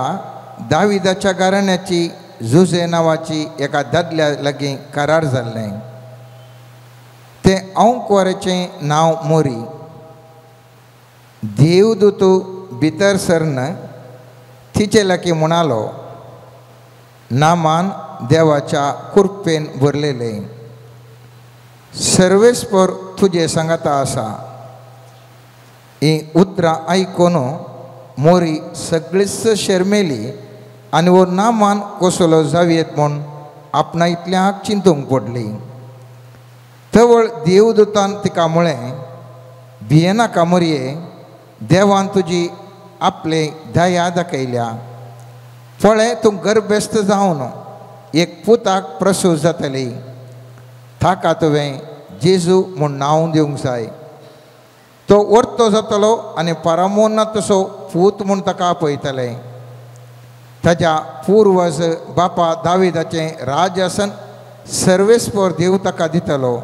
दाविदाच्या घराण्याची जुजे नांवाची एका दादल्या लागीं करार जाल्लें. ते अंक वराचें नांव मोरी. देवदूत भितर सरन तिचे लागीं म्हणालो, नामान देवाच्या कृपेन भरलेले, सर्वेस्पर तुजे सांगाता आसा. ही उतरां आयकून मोरी सगळीच शर्मेली आनी वो नामान कसलो जावेत म्हूण आपणा इतल्याक चिंतूंक पडली. तवळ देवदूतान तिका म्हळें, भियेनाका मोरये, देवान तुजी आपले दया दाखयल्या. पळय, तूं गर्भस्थ जावन एक पुताक प्रसूत जातली. ताका तुवें जेजू म्हूण नांव दिवंक जाय. तो वर्तो जातलो आनी परमोन्नत तसो पूत म्हूण ताका आपयतले. ताच्या पुर्वज बापा दाविदाचें राजासन सर्वेस्पर देव ताका दितलो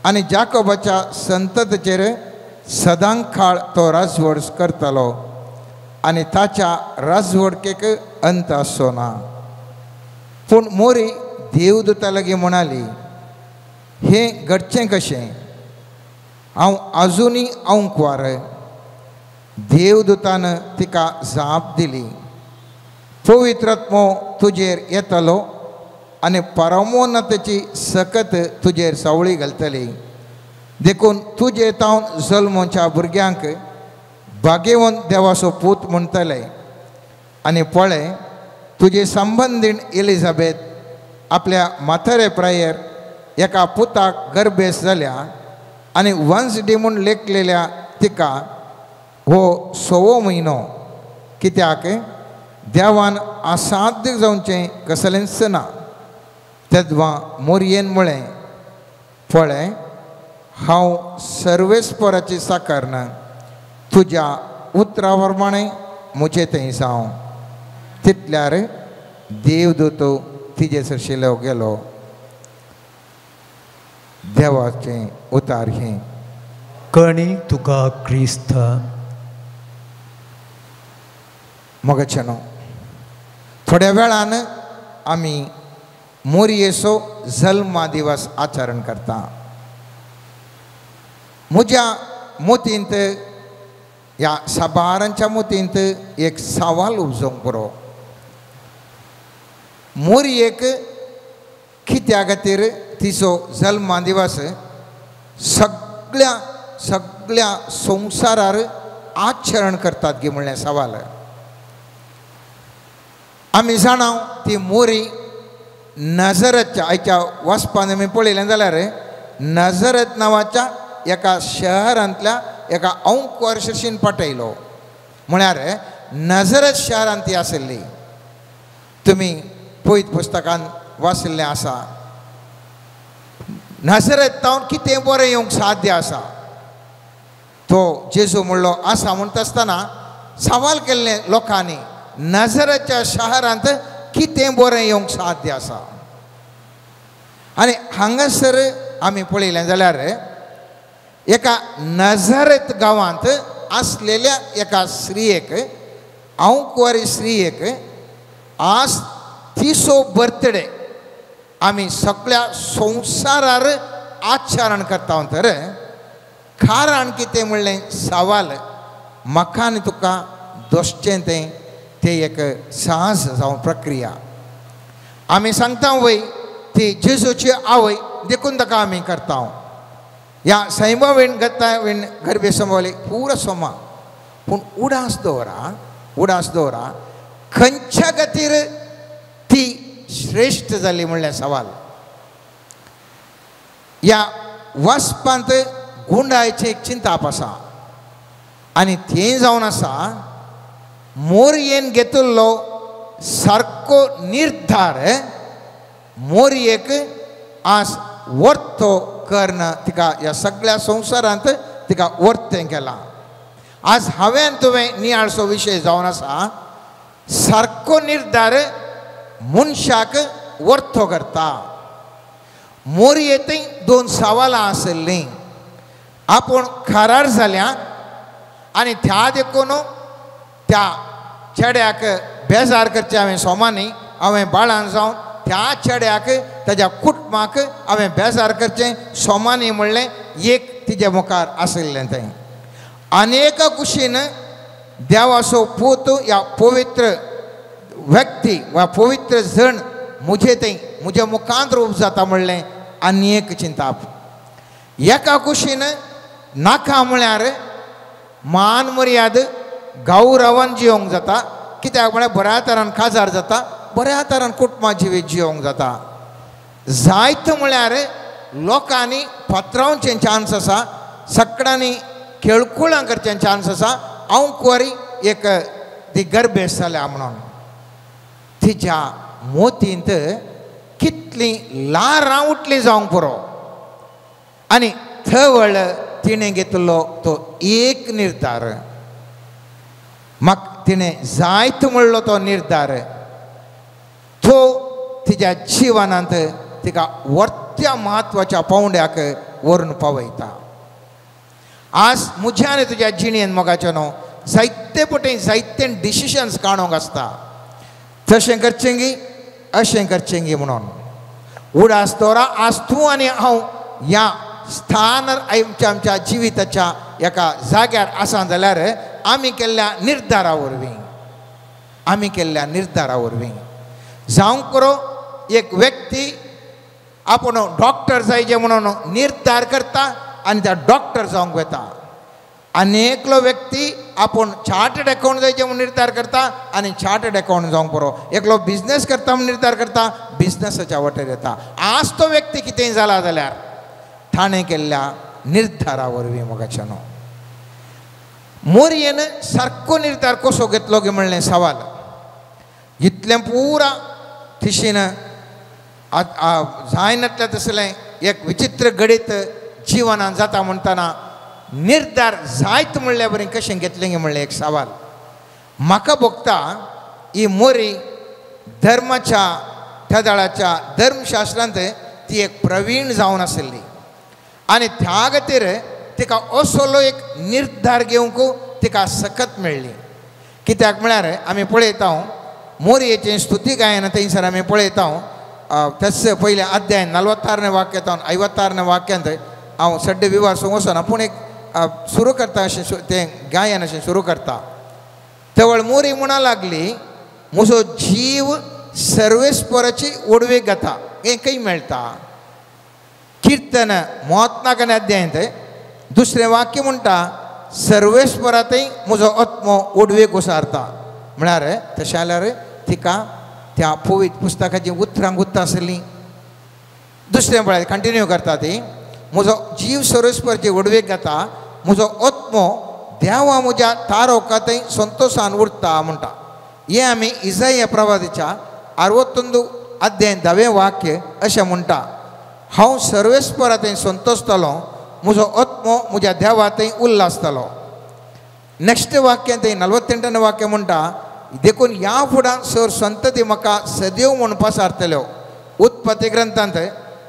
आनी जाकोबाच्या संततीचेर सदांकाळ तो राजवड करतलो आनी ताच्या राजवडकेक अंत आसचो ना. पूण मोरी देवदूता लागीं म्हणाली, हें घडचें कशें? हांव आजुनी अंकवार. देवदूतान तिका जाप दिली, पवित्रात्मो तुजेर येतलो आनी परमोन्नतेची सकत तुजेर सावळी घालतली. देखून तुजे तावन जल्मोच्या भुरग्यांक भाग्यवंत देवाचो पूत म्हणटले. आनी पळय, तुजे संबंदीण एलिझाबेथ आपल्या म्हातारे प्रायर एका पुताक गर्भेस जाल्या आनी वंशडी म्हूण लेखलेल्या तिका हो 6वो म्हयनो. कित्याक देवान असाध्य जावचें कसलेंच ना. तेदवां मोरयेन म्हळें, पळय, हांव सर्वेस्पराची साकारन तुज्या उतरा प्रमाणें म्हजें थंय जावं. तितल्यार देवदूत तिजे सरशिल्लो गेलो. देवाचें उतार हें. कणी तुका क्रिस्त. मोगाचेनो, थोड्या वेळान आमी मोरयेचो जल्मा दिवस आचरण करता. म्हज्या मोतींत, ह्या साबारांच्या मोतींत एक सवाल उपजोवंक पुरो. मोरयेक कित्या खातीर तिचो जल्मा दिवस सगळ्या संवसारार आचरण करतात गे म्हणलें सवाल. आमी जाणाव ती मोरी नजरतच्या, आयच्या वचपान आमी पळयलें जाल्यार नजरत नांवाच्या एका शहरांतल्या एका अंक वर्सांशीन पाठयलो. म्हळ्यार नजरत शहरांत ती आसली. तुमी पयत पुस्तकान वाचिल्लें आसा. नजरत तावन कितें बरें येवंक साध्य आसा. तो जेजू म्हणलो आसा म्हणटा आसतना सवाल केल्लें लोकांनी, नजरतच्या शहरांत कितें बरें येवंक साध्य आसा. आनी हांगासर आमी पळयलें जाल्यार एका नजरत गांवांत आसलेल्या एका स्त्रियेक, अंकवारी स्त्रियेक, आज तिचो बर्थडे आमी सगळ्या संवसारार आचरण करता. तर कारण कितें म्हणलें सवाल म्हाका आनी तुका दोसचें तें एक सहज जावं प्रक्रिया. आमी सांगता वय ती जेजूची आवय देखून ताका आमी करता. ह्या सैमावेण गतावेण गरबे संभावले पुरो सोमा. पूण उडास दवरा खंयच्या खातीर ती श्रेष्ठ जाली म्हणलें सवाल. ह्या वचपांत गुंडायची एक चिंताप आसा आनी तें जावन आसा मोरयेन घेतिल्लो सारको निर्धार मोरयेक आज वर्तो करना तिका ह्या सगळ्या संवसारांत तिका वर्तें केलां. आज हांवें तुवें नियाळसो विशय जावन आसा सारको निर्धार मनशाक वर्थो करता. मोरयेंतय 2 सवालां आसलीं. आपूण खरार जाल्यां आनी त्या देखून त्या चेड्याक बेजार करचें हांवें सोमानी हांवें बाळान जावन त्या चेड्याक ताज्या कुटुंबाक हांवें बेजार करचें सोमानी म्हणलें एक तिजे मुखार आशिल्लें थंय. अनेक कुशीन देवाचो पूत ह्या पवित्र व्यक्ती वा पवित्र जण मुझे थंय म्हज्या मुखांत रूप जाता म्हणलें आनी एक चिंताप. एका कुशीन नाका म्हळ्यार मान मर्याद गौरवान जियोंक जाता. कित्याक म्हळ्यार बऱ्या तरान काजार जाता, बऱ्या तरान कुटुंबा जिवीत जियोंक जाता. जायत म्हळ्यार लोकांनी पात्रांवचें चान्स आसा, सगळ्यांनी खेळकुळां करचें चान्स आसा. हांव कोरी एक ती गर्भेस जाल्या म्हणून तिच्या मोतींत कितलीं लारां उठलीं जावंक पुरो. आनी थवळ तिणें घेतलो तो एक निर्धार. म्हाका तिणें जायत म्हणलो तो निर्धार तो तिच्या जिवनांत तिका वर्त्या म्हत्वाच्या पावंड्याक व्हरून पावयता. आज म्हज्या आनी तुज्या जिणेंत मोगाचें न्हू जायते पटेन जायते डिसिशन्स काडूंक आसता. तशें करचें गी अशें करचें गी म्हणून उडास दवरा. आज तूं आनी हांव ह्या स्थान आमच्या जिविताच्या एका जाग्यार आसा जाल्यार आमी केल्ल्या निर्धारा वरवीं जावंक पुरो एक व्यक्ती आपूण डॉक्टर जायचे म्हणून निर्धार करता आनी त्या डॉक्टर जावंक वता. अनेकलो व्यक्ती आपूण चार्टर्ड अकाउंट जायचे म्हणून निर्धार करता आनी चार्टर्ड अकाउंट जावंक पुरो. एकलो बिझनेस करता म्हणून निर्धार करता, बिझनेसाच्या वाटेर येता. आज तो व्यक्ती कितेंय जाला जाल्यार ताणें केल्ल्या निर्धारा वरवीं मोगाचें न्हू. मोरयेन सारको निर्धार कसो घेतलो गे म्हणलें सवाल. इतलें पुरा थिशीन जायनातलें तसलें एक विचित्र गणित जिवनान जाता म्हणटना निर्धार जायत म्हणल्या बरें कशें घेतलें गे म्हणलें एक सवाल. म्हाका भोगता ही मोरी धर्माच्या त्या दळाच्या धर्मशास्त्रांत ती एक प्रवीण जावन आशिल्ली आनी त्या खातीर तिका असलो एक निर्धार घेवंक तिका सकत मेळ्ळी. कित्याक म्हळ्यार आमी पळयता मोरयेचें स्तुती गायन थंयसर आमी पळयता. तस पयले अध्याय 46वें वाक्यांत 55वें वाक्यांत हांव सड्डे विवार सूंक वचना पूण एक सुरू करता अशें तें गायन अशें सुरू करता. तवळ मोरी म्हणा लागली म्हजो जीव सर्वेस्पराची ओडवेक घाता. हें खंय मेळटा? कीर्तन 52वें अध्यायांत 2रें वाक्य म्हणटा सर्वेस्परांतय म्हजो आत्मो ओडवेक उसारता. म्हळ्यार तशें जाल्यार तिका त्या पवित्र पुस्तकाची उतरां गुत्ता आसलीं. दुसरें पळय कंटिन्यू करता ती म्हजो जीव सर्वेस्पराची ओडवेक घाता, म्हजो आत्मो देवा म्हज्या तारोकांतय संतोशान उरता म्हणटा. हें आमी इसाया प्रवादीच्या 61 अध्याय 10वें वाक्य अशें म्हणटा. हांव सर्वेस्परांतय संतोशतलो, म्हजो आत्मो म्हज्या देवांतय उल्हासतलो. नेक्स्ट वाक्यांत 48वें वाक्य म्हणटा देखून ह्या फुडां सर संतती म्हाका सदैव म्हणपा सारतल्यो. उत्पत्ती ग्रंथांत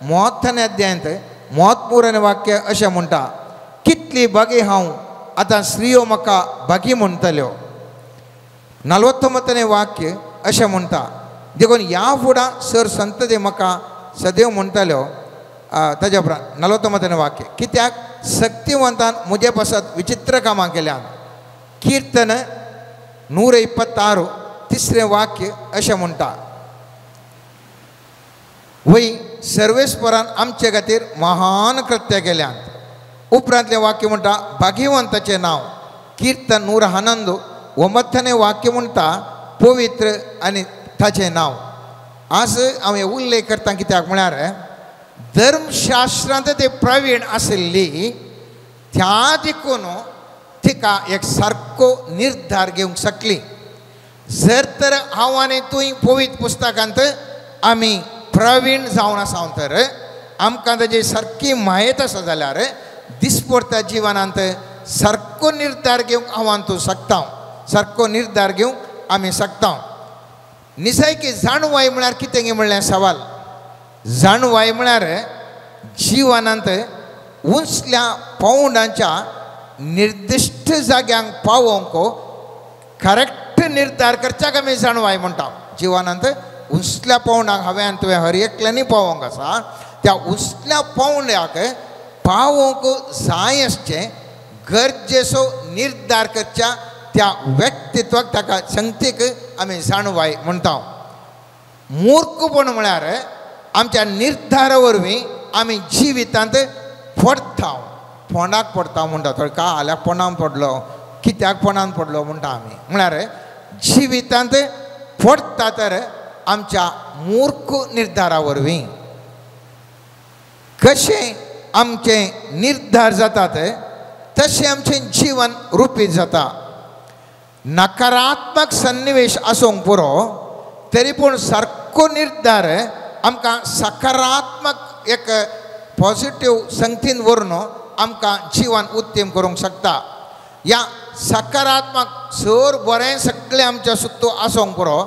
53वें अध्यायांत 53वें वाक्य अशें म्हणटा कितली बागी हांव आतां स्त्रियो म्हाका बागी म्हणटल्यो. 49वें वाक्य अशें म्हणटा देखून ह्या फुडां सर संतती म्हाका सदैव म्हणटल्यो. ताज्या उपरांत 49वें वाक्य कित्याक शक्तिवंतान म्हजे पासत विचित्र कामां केल्यात. कीर्तन 126 3रें वाक्य अशें म्हणटा वय सर्वेस्परान आमचे खातीर महान कृत्य केल्यात. उपरांतलें वाक्य म्हणटा भाग्यवंताचें नांव. कीर्तन 111वें वाक्य म्हणटा पवित्र आनी ताचें नांव. आज हांव हे उल्लेख करता कित्याक म्हळ्यार धर्मशास्त्रांत ते प्रवीण आशिल्ली त्या देखून तिका एक सारको निर्धार घेवंक शकली. जर तर हांव आनी तूं पवित्र पुस्तकांत आमी प्रवीण जावन आसा तर आमकां ताची सारकी मायेत आसा जाल्यार दिसपडटा जिवनांत सारको निर्धार घेवंक हांव तूं शकता सारको निर्धार घेवंक आमी शकता निसायकी जाणवाय म्हळ्यार कितें गे म्हणलें सवाल जाणवाय म्हळ्यार जिवनांत उंचल्या पावंडांच्या निर्दिश्ट जाग्यांक पावोवंक करेक्ट निर्धार करच्याक आमी जाणवाय म्हणटा जिवनांत उंचल्या पावंडाक हांवें तुवें हर एकल्यानी पावोवंक आसा त्या उंचल्या पावंड्याक पावोवंक जाय आसचें गरजेचो निर्धार करच्या त्या व्यक्तित्वाक ताका संगतीक आमी जाणवाय म्हणटा मूर्खपण म्हळ्यार आमच्या निर्धारा वरवीं आमी जिवितांत पडटा फोंडाक पडटा म्हणटा थोडे का जाल्यार पोंडान पडलो कित्याक पोंडान पडलो म्हणटा आमी म्हळ्यार जिवितांत पडटा तर आमच्या मूर्ख निर्धारा वरवीं कशें आमचे निर्धार जातात तशें आमचें जीवन रुपीत जाता नकारात्मक सन्निवेश आसूंक पुरो तरी पूण सारको निर्धार आमकां सकारात्मक एक पॉझिटिव्ह संगतीन व्हरून आमकां जीवन उत्तम करूंक शकता या सकारात्मक सर बरें सगळें आमच्या सुत्तू आसूंक पुरो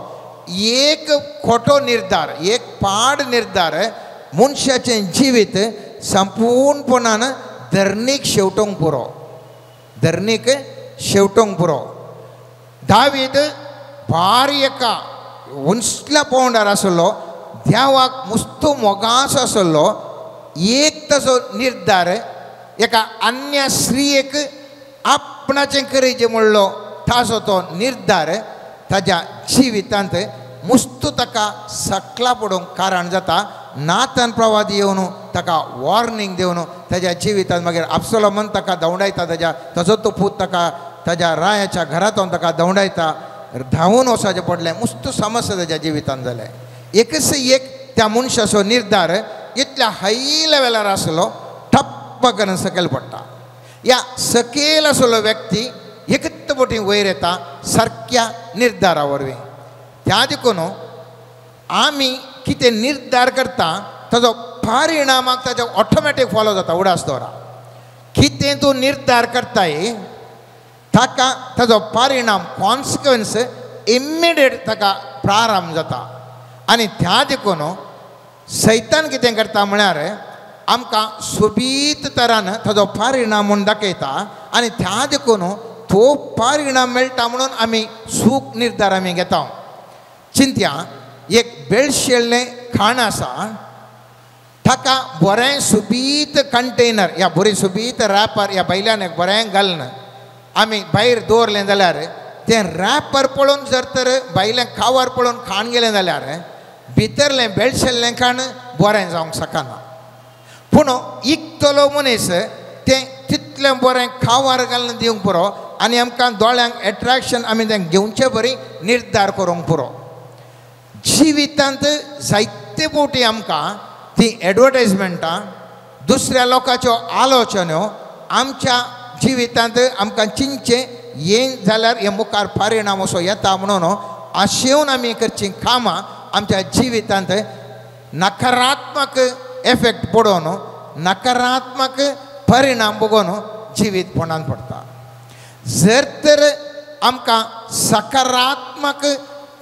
एक खोटो निर्धार एक पाड निर्धार मनशाचें जिवीत संपूर्णपणान धरणीक शेवटोंक पुरो धरणीक शेवटोंक पुरो दावीद भारी एका उंचल्या पावंडार आसलो देवाक मुस्तो मोगाचो आसलो एक ताचो निर्धार एका अन्य स्त्रियेक आपणाचें करीचें म्हणलो ताचो तो निर्धार ताच्या जिवितांत मुस्तो ताका सकला पडोवंक कारण जाता नातान प्रवादी येवन ताका वॉर्निंग दिवन ताच्या जिवितांत मागीर अब्सोलोमान ताका दवडायता ताजो तो पूत ताका ताच्या रायाच्या घरांतून ताका दवडायता धांवून वचचें पडलें मुस्तो समस्या ताच्या जिवितांत जालें एकच एक त्या मनशाचो निर्धार इतल्या हाय लेवलार आसलो ठप्प करून सकयल पडटा या सकयल आसलो व्यक्ती एकच बोटी वयर येता सारक्या निर्धारा वरवीं त्या देखून आमी कितें निर्धार करता ताजो परिणामाक ताजो ऑटोमॅटीक फॉलो जाता उडास दवरा कितें तूं निर्धार करताय ताका ताजो परिणाम कॉन्सिक्वन्स इमिडिएट ताका प्रारंभ जाता आनी त्या देखून सैतान कितें करता म्हळ्यार आमकां सोबीत तरान ताजो परिणाम म्हूण दाखयता आनी त्या देखून तो परिणाम मेळटा म्हणून आमी सूख निर्धार आमी घेता चिंत्या एक बेळशेल्लें खाण आसा ताका बरें सोबीत कंटेनर या बरी सोबीत रॅपर ह्या बैल्यान एक बरें घालन आमी भायर दवरलें जाल्यार तें रॅपर पळोवन जर तर भायलें कावर पळोवन खाण गेलें जाल्यार भितरलें बेळशेल्लें खाण बरें जावंक शकना पूण इकतलो मनीस तें तितलें बरें कावर घालून दिवंक पुरो आनी आमकां दोळ्यांक एट्रॅक्शन आमी तें घेवचें बरी निर्धार करूंक पुरो जिवितांत जायते फावटी आमकां ती एडवर्टायजमेंटां दुसऱ्या लोकांच्यो आलोचन्यो आमच्या जिवितांत आमकां चिंतचें यें जाल्यार हे मुखार परिणाम असो येता म्हणून आशेवन आमी करचीं कामां आमच्या जिवितांत नकारात्मक एफेक्ट पडोवन नकारात्मक परिणाम बघून जिवीत पोंडान पडटा जर तर आमकां सकारात्मक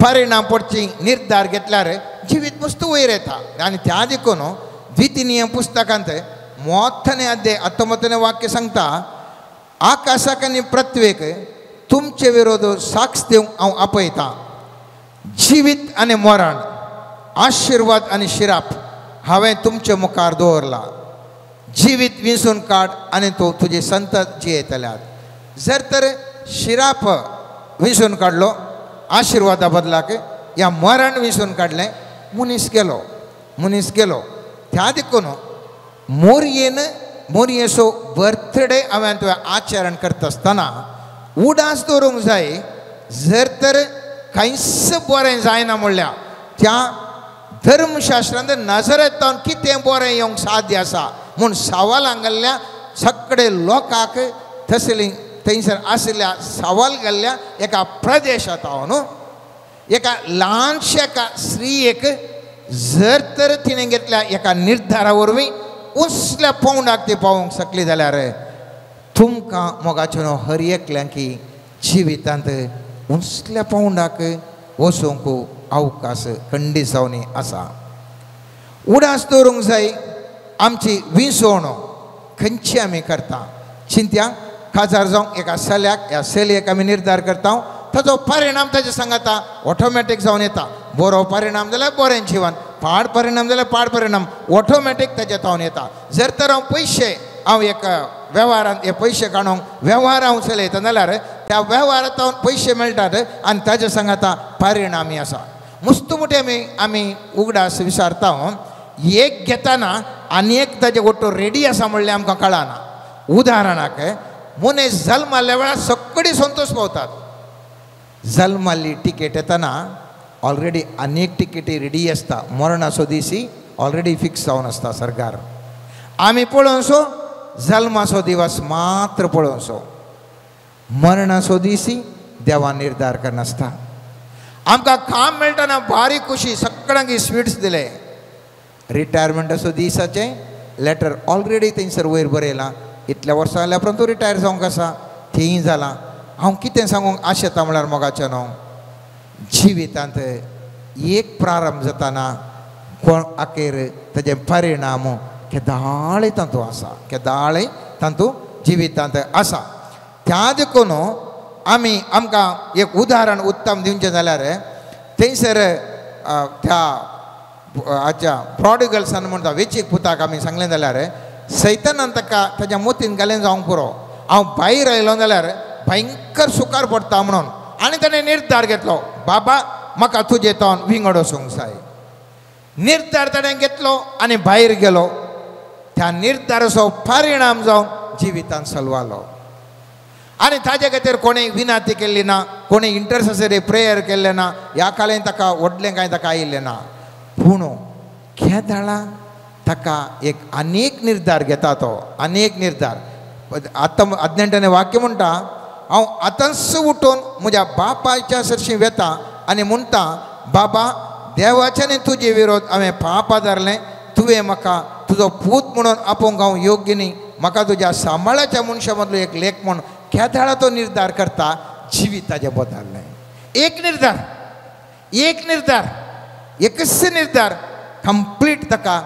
परिणाम पडची निर्धार घेतल्यार जिवीत मस्त वयर येता आनी त्या देखून द्वितीय पुस्तकांत मोठ्ठें अध्याय 19वें वाक्य सांगता आकाशाक आनी पृथ्वीक तुमचे विरोध साक्ष दिवंक हांव आपयतां जिवीत आनी मरण आशिर्वाद आनी शिराप हांवें तुमचे मुखार दवरला जिवीत विंचून काड आनी तूं तुजी संतत जियेतल्यात जर तर शिराप विंचून काडलो आशिर्वादा बदलाक या मरण विंचून काडलें मनीस गेलो त्या देखून मोरयेचो बर्थडे हांवें तुवें आचरण करता आसतना उडास दवरूंक जाय जर तर कांयच बरें जायना म्हणल्यार त्या धर्मशास्त्रांत नजरेतावन कितें बरें येवंक साध्य आसा म्हूण सवाल हांगल्ल्या सगळे लोकांक थंयसली थंयसर आशिल्ल्या सवाल घाल्ल्या एका प्रदेशांत हांव न्हू एका ल्हानशा एका स्त्रियेक जर तर तिणें घेतल्या एका निर्धारा वरवीं उसल्या पावंडाक ती पावोवंक शकली जाल्यार तुमकां मोगाचें हर एकल्यांकी जिवितांत उंचल्या पावंडाक वचूंक अवकाश खंडीत जावन आसा. उडास दवरूंक जाय आमची विसवणूक खंयची आमी करता. चिंत्या काजार जावं एका चल्याक ह्या चलयेक आमी निर्धार करता ताचो परिणाम ताचे सांगाता ऑटोमॅटीक जावन येता. बरो परिणाम जाल्यार बरें जिवन, पाड परिणाम जाल्यार पाड परिणाम ऑटोमॅटीक ताचे तावन येता. जर तर हांव एक वेव्हारांत हे पयशे काडूंक वेव्हार हांव चलयता जाल्यार त्या वेव्हारांत पयशे मेळटात आनी ताचे सांगाता परिणामी आसा. मस्त मोठे आमी उगडास विचारता एक घेताना आनी एक ताजे गोट्टो रेडी आसा म्हणलें आमकां कळना. उदाहरणाक मनीस जल्माल्या वेळार सगळीं संतोश पावतात. जल्माली टिकेट येतना ऑलरेडी आनी एक टिकेटी रेडी आसता. मरणाचो दिसी ऑलरेडी फिक्स जावन आसता सरकार. आमी पळोवचो जल्माचो दिवस मात्र पळोवचो. मरणाचो दिसी देवान निर्धार करनासता. आमकां काम मेळटना भारी खुशी सगळ्यांक स्वीट्स दिले. रिटायरमेंटाचो दिसाचे लेटर ऑलरेडी थंयसर वयर बरयलां. इतल्या वर्सां जाल्या उपरांत तूं रिटायर जावंक आसा थंय जालां. हांव कितें सांगूंक आशेता म्हळ्यार मोगाचें न्हू जिवितांत एक प्रारंभ जाताना कोण आखेर ताजे परिणाम केदाळे तातूं आसा. केदाळे तातूं जिवितांत आसा. त्या देखून आमकां एक उदाहरण उत्तम दिवचें जाल्यार थंयसर त्या हाच्या प्रॉडिगल्सान म्हणटा वेचीक पुताक आमी सांगलें जाल्यार सैतानान ताका ताच्या मोतीन घालें जावंक पुरो. हांव भायर आयलो जाल्यार भयंकर सुकार पडटा म्हणून आनी ताणें निर्धार घेतलो बाबा म्हाका तुजे तावन विंगड वचूंक जाय. निर्धार ताणें घेतलो आनी भायर गेलो. त्या निर्धाराचो परिणाम जावन जिवितांत चलवालो. आनी ताजे खातीर कोणें विनाती केल्ली ना, कोणें इंटरसेसरी प्रेयर केल्लें ना, ह्या काळें ताका व्हडलें कांय ताका आयिल्लें ना. पूण केदाळा ताका एक आनीक निर्धार घेता. तो आनीक निर्धार 18 वाक्य म्हणटा हांव आतांच उठून म्हज्या बापाच्या सरशी वेता आनी म्हणटा बाबा देवाच्यानी तुजे विरोध हांवें पाप धरलें. तुवें म्हाका तुजो पूत म्हणून आपोवंक हांव योग्य न्ही. म्हाका तुज्या सांबाळाच्या मनशा मदलो एक लेख म्हूण केदाळा तो निर्धार करता. जिविताचें बदललें. एक निर्धार एकच निर्धार कंप्लीट ताका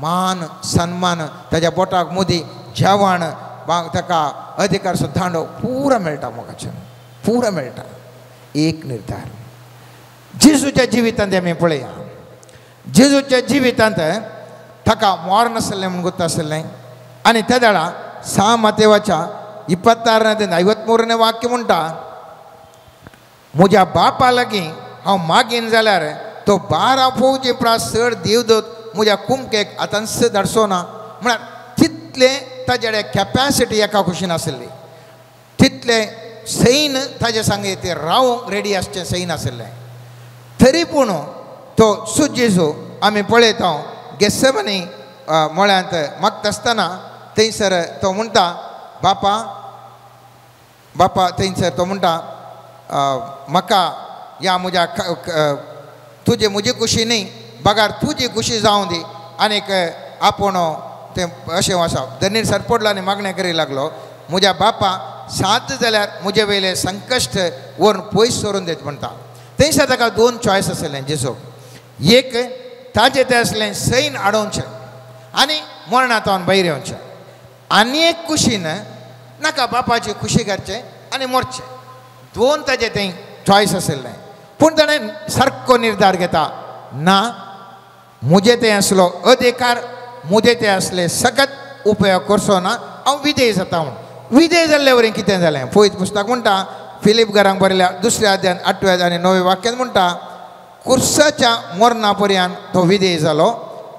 मान सन्मान ताच्या बोटाक मुदी जेवण ताका अधिकारचो दांडो पुरो मेळटा. मोगाचें पुरो मेळटा. एक निर्धार जेजूच्या जिवितांत आमी पळया. जेजूच्या जिवितांत ताका मोर नासलें म्हूण गुर्तासलें आनी त्या वेळा 6 मातेवाच्या 26 ते 53 वाक्य म्हणटा म्हज्या बापा लागीं हांव मागीन जाल्यार तो 12 फौजी प्रास चड देवदूत म्हज्या कुमकेक आतांच धाडचो ना. म्हळ्यार तितलें ताजे कॅपॅसिटी एका कुशीन आसली. तितलें सैन ताजे सांगे ते रावंक रेडी आसचें सैन आसलें. तरी पूण तो जेजू आमी पळयता गेत्सेमनी मळ्यांत मागता आसतना थंयसर तो म्हणटा बापा थंयसर तो म्हणटा म्हाका ह्या म्हज्या तुजे म्हजी खुशी न्ही बगार तुजी खुशी जावं दी. आनीक आपूण तें अशें आसा धनीर सरपडलो आनी मागणें करी लागलो म्हज्या बापा साद जाल्यार म्हजे वयले संकश्ट व्हरून पयस सोडून देत म्हणटा. थंयसर ताका 2 चॉयस आसलें जेजूक. एक ताजें तें आसलें सैन आडोवचें आनी मरणांतल्यान भायर येवचें. आनी एक कुशीन नाका बापाची खुशी करचें आनी मरचें. 2 ताजें थंय चॉयस आसलें. पूण ताणें सारको निर्धार घेता ना म्हजें तें आसलो अधिकार म्हजें तें आसलें सगळ्यात उपयोग करचो ना. हांव विधेय जाता म्हूण. विधेय जाल्ले वरें कितें जालें पळयत पुस्तक म्हणटा फिलीप घरांक बरयल्या 2 अध्यायान 8 आनी 9 वाक्यान म्हणटा कुर्साच्या मरणा पर्यंत तो विधेय जालो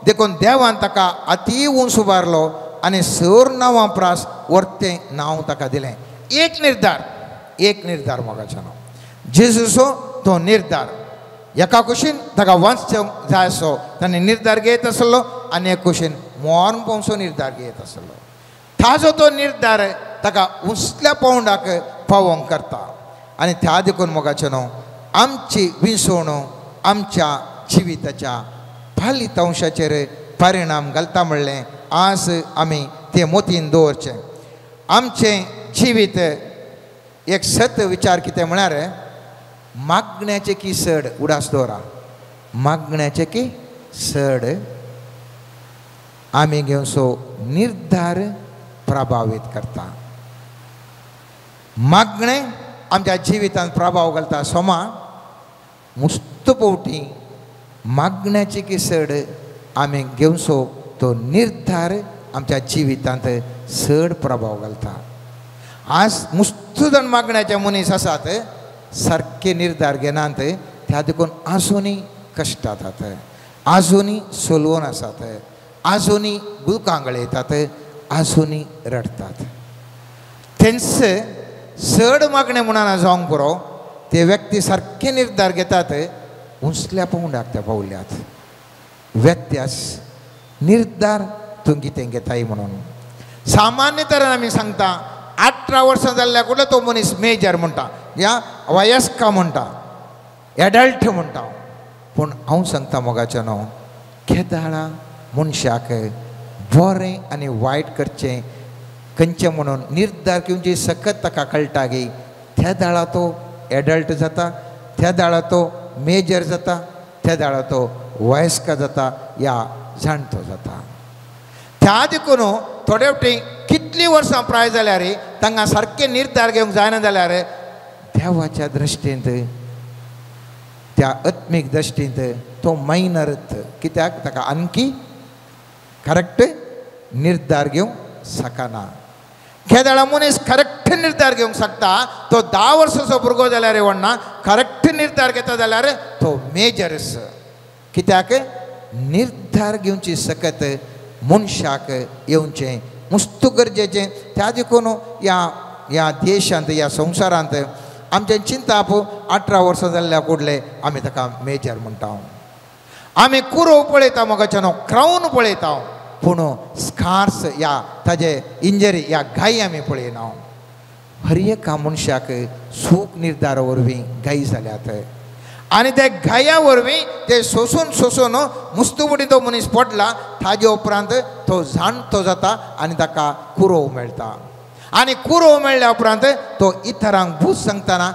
देखून देवान ताका अती उंच उबारलो आनी 6 नांवां प्रास वर्तें नांव ताका दिलें. एक निर्धार मोगाचें नांव जेजूचो तो निर्धार. एका कुशीन ताका वाचूंक जाय असो ताणें निर्धार घेत आसलो आनी एक कुशीन मोर्न पोवचो निर्धार घेत आसलो. ताजो तो निर्धार ताका उंचल्या पावंडाक पावोवंक करता. आनी त्या देखून मोगाचें न्हू आमची विसवणूक आमच्या जिविताच्या फलितांशाचेर परिणाम घालता म्हणलें आज आमी तें मोतीन दवरचें. आमचें जिवीत एक सत विचार कितें म्हळ्यार मागण्याचे की सड उडास दवरा मागण्याचे की सड आमी घेवन सो निर्धार प्रभावीत करता मागणें आमच्या जिवितांत प्रभाव घालता सोमा मुस्त पोवटी मागण्याची की सड आमी घेवन सो तो निर्धार आमच्या जिवितांत चड प्रभाव घालता आज मुस्त जण मागण्याचे मनीस आसात सारके निर्धार घेनात त्या देखून आजुनी कश्टांत जातात आजुनी सोलवोन आसात आजुनी दुखां गळयतात आजुनी रडतात तेंचे चड मागणें म्हणून जावंक पुरो ते व्यक्ती सारके निर्धार घेतात उंचल्या पावंड्याक ते पावल्यात व्यत्यास निर्धार तूं कितें घेताय म्हणून सामान्य तरेन आमी सांगता 18 वर्सां जाल्ल्या कुठे तो मनीस मेजर म्हणटा या वयस्क म्हणटा एडल्ट म्हणटा पूण हांव सांगता मोगाचें न्हू केदाळा मनशाक बरें आनी वायट करचें खंयचें म्हणून निर्धार घेवची सकत ताका कळटा गे त्या दाळा तो एडल्ट जाता त्या दाळा तो मेजर जाता त्या दाळा तो वयस्क जाता या जाणटो जाता त्या देखून थोडे फावटी कितलीं वर्सां प्राय जाल्यार तांकां सारके निर्धार घेवंक जायना जाल्यार देवाच्या दृश्टींत त्या आत्मीक दृश्टींत तो मायनर कित्याक ताका आणखी करेक्ट निर्धार घेवंक शकना केदाळा मनीस करेक्ट निर्धार घेवंक शकता तो 10 वर्साचो भुरगो जाल्यार व्हडना करेक्ट निर्धार घेता जाल्यार तो मेजर्स कित्याक निर्धार घेवची सकत मनशाक येवचें मस्त गरजेचें त्या देखून ह्या देशांत ह्या संवसारांत आमचें चिंता 18 वर्सां जाल्ल्या कुडले आमी ताका मेजर म्हणटा आमी कुरो पळयता मोगाचें न्हू क्रावन पळयता पूण स्कार्स या ताजे इंजरी या घाई आमी पळयना हर एका मनशाक सूख निर्धारा वरवीं घाई जाल्यात आनी ते घाया वरवीं ते सोसून मुस्तुबडी तो मनीस पडला ताजे उपरांत तो जाणटो जाता आनी ताका कुरो मेळटा आनी कुरो मेळ्ळ्या उपरांत तो इतरांक बूज सांगतना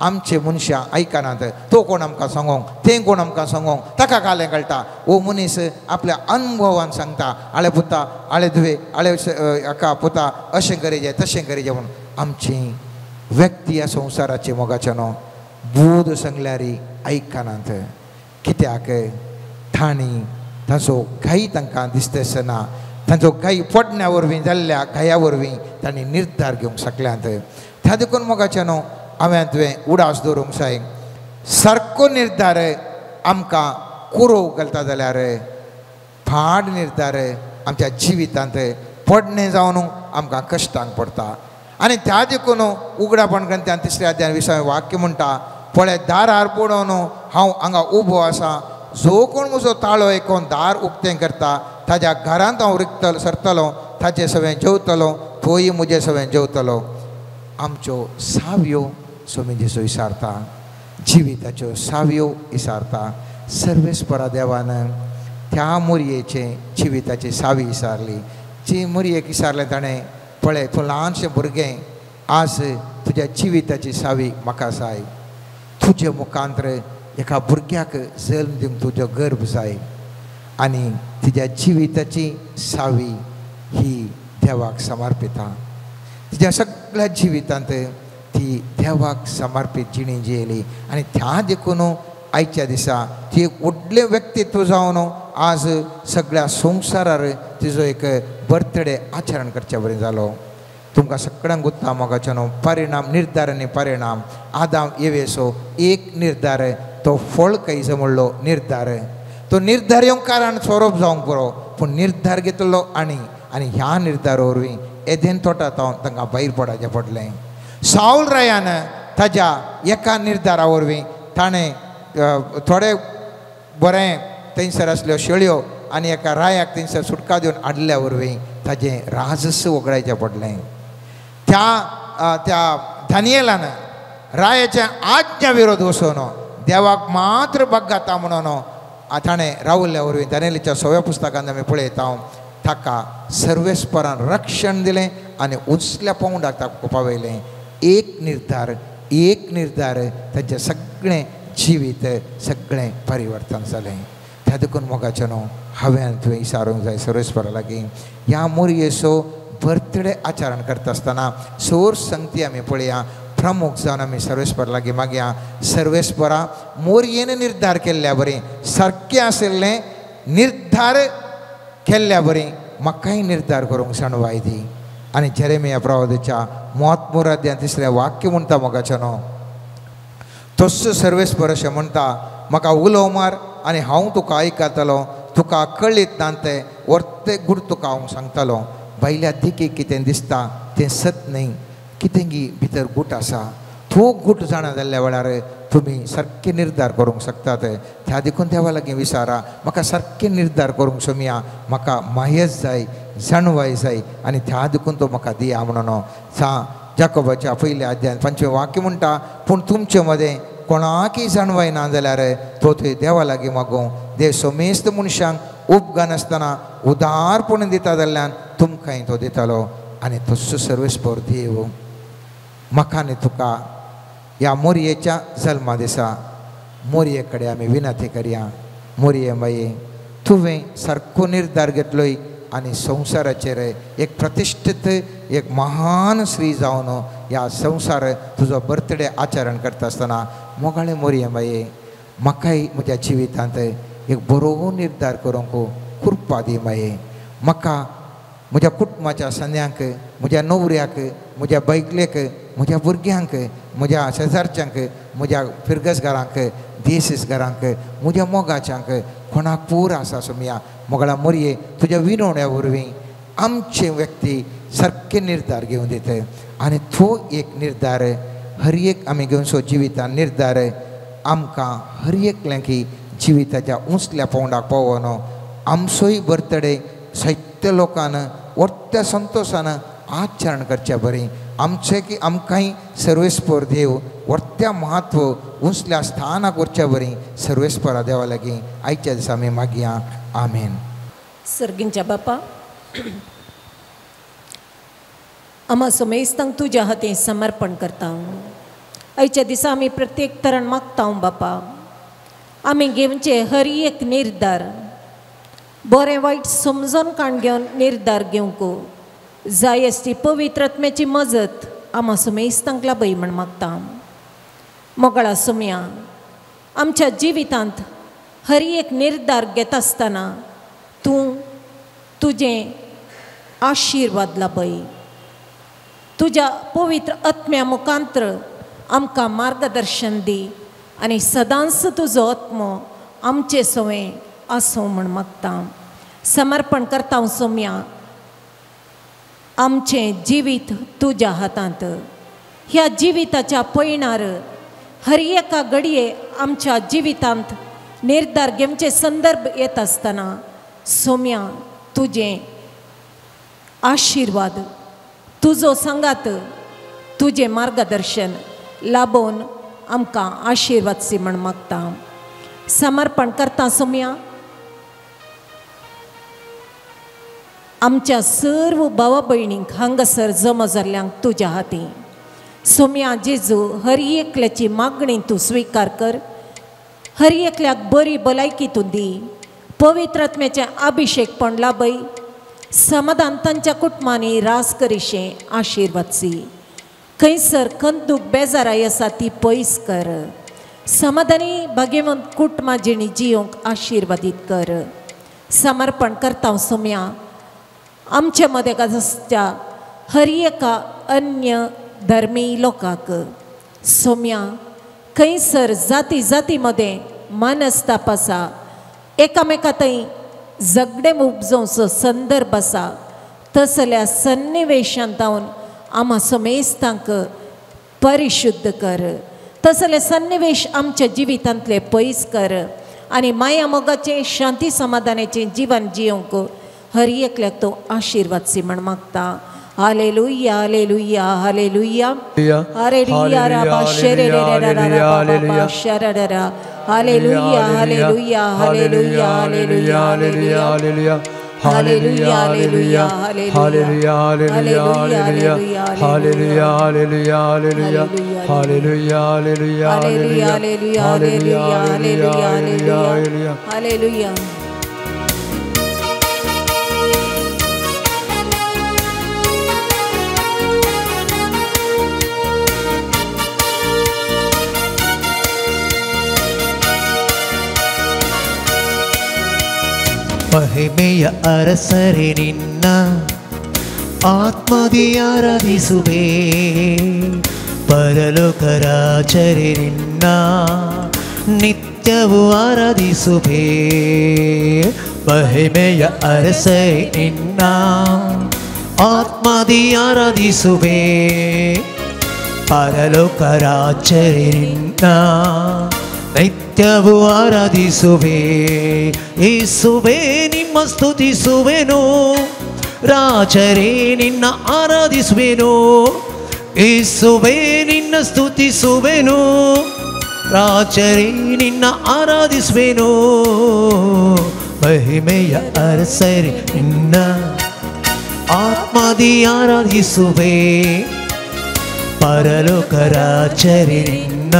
आमचे मनशां आयकनात तो कोण आमकां सांगोंक तें कोण आमकां सांगोंक ताका कालें कळटा हो मनीस आपल्या अनुभवान सांगता आळे पुता आळे धुवे आळे हाका पुता अशें करीजे तशें करीजे म्हणून आमची व्यक्ती ह्या संवसाराची मोगाचें न्हू बूद सांगल्यार आयकनात कित्याक तांणी ताचो घाई तांकां दिसतना तांचो घाई पडण्या वरवीं जाल्ल्या घाया वरवीं तांणी निर्धार घेवंक शकल्यात त्या देखून मोगाचें न्हू हांवें तुवें उडास दवरूंक जाय सारको निर्धार आमकां कुरो घालता जाल्यार फाड निर्धार आमच्या जिवितांत पडणें जावन आमकां कश्टांक पडटा आनी त्या देखून उगडापण ग्रंथान 3ऱ्या अध्यायान 20वें वाक्य म्हणटा पळय दारार पडोवन हांव हांगा उबो आसा जो कोण म्हजो ताळो आयकून दार उक्तें करता ताज्या घरांत हांव सरतलो ताचे सवें जेवतलो तोय म्हजें सवें जेवतलो आमच्यो सावयो स्वामी जेसू विसारता जिविताच्यो सावयो विसारता सर्वेस्परा देवान त्या मोरयेचे जिविताची सावी विसारली जी मोरयेक विसारलें ताणें पळय तूं ल्हानशें भुरगें आज तुज्या जिविताची सावी म्हाका जाय तुजे मुखांतर एका भुरग्याक जल्म दिवंक तुजो गर्भ जाय आनी तुज्या जिविताची सावी ही देवाक समर्पिता तुज्या सगळ्या जिवितांत ती देवाक समर्पीत जिणी जियेली आनी त्या देखून आयच्या दिसा ती एक व्हडलें व्यक्तित्व जावन आज सगळ्या संवसारार तिजो एक बर्थडे आचरण करचे बरें जालो तुमकां सगळ्यांक उत्ता मोगाचें न्हू परिणाम निर्धार आनी परिणाम आदाम येवेसो एक निर्धार तो फळ खायचो म्हणलो निर्धार तो निर्धार येवंक कारण सोरोप जावंक पुरो पूण निर्धार घेतलो आनी ह्या निर्धारा वरवीं येदेन तोटात तांकां भायर पडचें पडलें साऊल रायान ताज्या एका निर्धारा वरवीं ताणें थोडे बरें थंयसर आसल्यो शेळयो आनी एका रायाक थंयसर सुटका दिवन हाडल्या वरवीं ताजें राजस्व वगडायचें पडलें त्या दानियेलान रायाच्या आज्ञा विरोध वचून देवाक मात्र भग घाता म्हणून ताणें रावल्ल्या वरवीं दानियेलाच्या 6व्या पुस्तकांत आमी पळयता ताका सर्वेस्परान रक्षण दिलें आनी उंचल्या पावंडाक ताका पावयलें. एक निर्धार ताचें सगळें जिवीत सगळें परिवर्तन जालें. त्या देखून मोगाचें न्हू हांवें तुवें विचारूंक जाय सर्वेस्परा लागीं ह्या मोरयेचो बर्थडे आचरण करता आसतना सोर संगती आमी पळया. प्रमुख जावन आमी सर्वेस्परा लागीं मागया. सर्वेस्परा मोरयेन निर्धार केल्ल्या बरें सारकें आशिल्लें निर्धार केल्ल्या बरें म्हाकाय निर्धार करूंक जाणवाय दी. आनी जेरेमिया प्रवादीच्या 33 अध्याय 3 वाक्य म्हणटा मोगाचें न्हू तस्सो सर्वेस्पर अशें म्हणटा म्हाका उलोव मार आनी हांव तुका आयकतलो. तुका कळीत ना तें वर्ते गूढ तुका हांव सांगतलो. भायल्या देखीक कितें दिसता तें सत न्ही कितेंगी भितर गूट आसा. तो गूट जाणा जाल्ल्या वेळार तुमी सारके निर्धार करूंक शकतात. त्या देखून देवा लागीं विचारा म्हाका सारके निर्धार करूंक सोमया. म्हाका मायेच जाय जाणवाय जाय आनी त्या देखून तो म्हाका दिया म्हणून. जाकोबाच्या पयल्या अध्यायान 5वें वाक्य म्हणटा पूण तुमचे मदें कोणाकय जाणवाय ना जाल्यार तो थंय देवा लागीं मागूं. देव सोमेस्त मनशांक उपघा नासतना उदारपण दिता जाल्ल्यान तुमकांय तो दितलो. आनी तस्सो सर्वेस्पर देव म्हाका आनी तुका ह्या मोरयेच्या जल्मा दिसा मोरये कडेन आमी विनंती करया. मोरये माये तुवें सारको निर्धार घेतलोय आनी संवसाराचेर एक प्रतिश्ठीत एक महान श्री जावन ह्या संवसार तुजो बर्थडे आचरण करता आसतना मोगाळे मोरये माये म्हाकाय म्हज्या जिवितांत एक बरो निर्धार करूंक कृपा दी माये. म्हाका म्हज्या कुटुंबाच्या सन्यांक म्हज्या न्हवऱ्याक म्हज्या बैकलेक म्हज्या भुरग्यांक म्हज्या शेजारच्यांक म्हज्या फिरगसगारांक देसीसगारांक म्हज्या मोगाच्यांक कोणाक पूर आसा सोमया मोगळा मोरये तुज्या विनवण्या वरवीं आमचे व्यक्ती सारके निर्धार घेवन दित. आनी तो एक निर्धार हर एक आमी घेवन सो जिवितान निर्धार आमकां हर एकल्याकी जिविताच्या उंचल्या पावंडाक पावोन आमचोय बर्थडे साहित्य लोकान वर्त्या संतोशान आचरण करच्या बरें. आमचे की आमकांय सर्वेस्पर देव वर्त्या महत्व उंचल्या स्थानाक व्हरच्या बरें सर्वेस्परा देवा लागीं आयच्या दिसा आमी मागया. आमेन. सर्गींच्या बापा आम्हा सोमेस्तांक तुज्या हातीन समर्पण करता. आयच्या दिसा आमी प्रत्येक तरण मागता बापा आमी घेवचे हर एक निर्धार बरें वायट समजून काण घेवन निर्धार घेवंक जाय आसची पवित्र आत्म्याची मजत आम्हा सोमेस्तांक लाभय म्हण मागता. मोगळा सोमया आमच्या जिवितांत हर एक निर्धार घेता आसतना तूं तुजें आशिर्वाद लाभय. तुज्या पवित्र आत्म्या मुखांत्र आमकां मार्गदर्शन दी आनी सदांच तुजो आत्मो आमचे सवय आसूं म्हण मागता. समर्पण करता हांव सोमया आमचें जिवीत तुज्या हातांत. ह्या जिविताच्या पयणार हर एका घडये आमच्या जिवितांत निर्धार घेवचे संदर्भ येत आसतना सोम्या तुजें आशिर्वाद तुजो सांगात तुजें मार्गदर्शन लाभोवन आमकां आशिर्वाद सी म्हण मागता. समर्पण करता सोम्या आमच्या सर्व भावा भयणींक हांगासर जमा जाल्ल्यांक तुज्या हातीन. सोम्या जेजू हर एकल्याची मागणी तूं स्विकार कर. हर एकल्याक बरी भलायकी तूं दी. पवित्र आत्म्याचें अभिषेकपण लाभय. समाधान तांच्या कुटुंबांनी रास करीशें आशिर्वाद सी. खंयसर खंतूक बेजाराय आसा ती पयस कर. समाधानी भाग्यवंत कुटुंबां जिणी जियोंक आशिर्वादीत कर. समर्पण करता हांव सोम्या आमचे मदें आसच्या हर एका अन्य धर्मी लोकांक. सोम्या खंयसर जाती जाती मदें मनस्ताप आसा एकामेका थंय झगडे उपजोवचो संदर्भ आसा तसल्या सन्निवेशांत जावन आम्हा सोमेस्तांक परिशुद्ध कर. तसले सन्निवेश आमच्या जिवितांतले पयस कर आनी माया मोगाचें शांती समाधानाचें जिवन जियोंक हर एकल्याक तो आशिर्वाद सी म्हण मागता. हालेलुया हालेलुया हालेलुया हालेलुया राबा शेरेरे राबा शरररा hallelujah hallelujah hallelujah hallelujah hallelujah Hallelujah, hallelujah, hallelujah, hallelujah, hallelujah, hallelujah, hallelujah, hallelujah, hallelujah, hallelujah, hallelujah, hallelujah, hallelujah, hallelujah. ಮಹಿಮೆಯ ಅರಸರೆ ನಿನ್ನ ಆತ್ಮದಿ ಆರಾಧಿಸುವೆ, ಪರಲೋಕ ರಾಜರೆ ನಿನ್ನ ನಿತ್ಯವೂ ಆರಾಧಿಸುವೆ. ಮಹಿಮೆಯ ಅರಸರೆ ನಿನ್ನ ಆತ್ಮದಿ ಆರಾಧಿಸುವೆ, ಪರಲೋಕ ರಾಜರೆ ನಿನ್ನ ನಿತ್ಯವೂ ಆರಾಧಿಸುವೆ. ಯೇಸುವೇ ನಿಮ್ಮ ಸ್ತುತಿಸುವೆನು, ರಾಜರೇ ನಿನ್ನ ಆರಾಧಿಸುವೆನು. ಯೇಸುವೇ ನಿನ್ನ ಸ್ತುತಿಸುವೆನು, ರಾಜರೇ ನಿನ್ನ ಆರಾಧಿಸುವೆನು. ಮಹಿಮೆಯ ಅರಸರೆ ನಿನ್ನ ಆತ್ಮದಿ ಆರಾಧಿಸುವೆ, ಪರಲೋಕ ರಾಜರೇ ನಿನ್ನ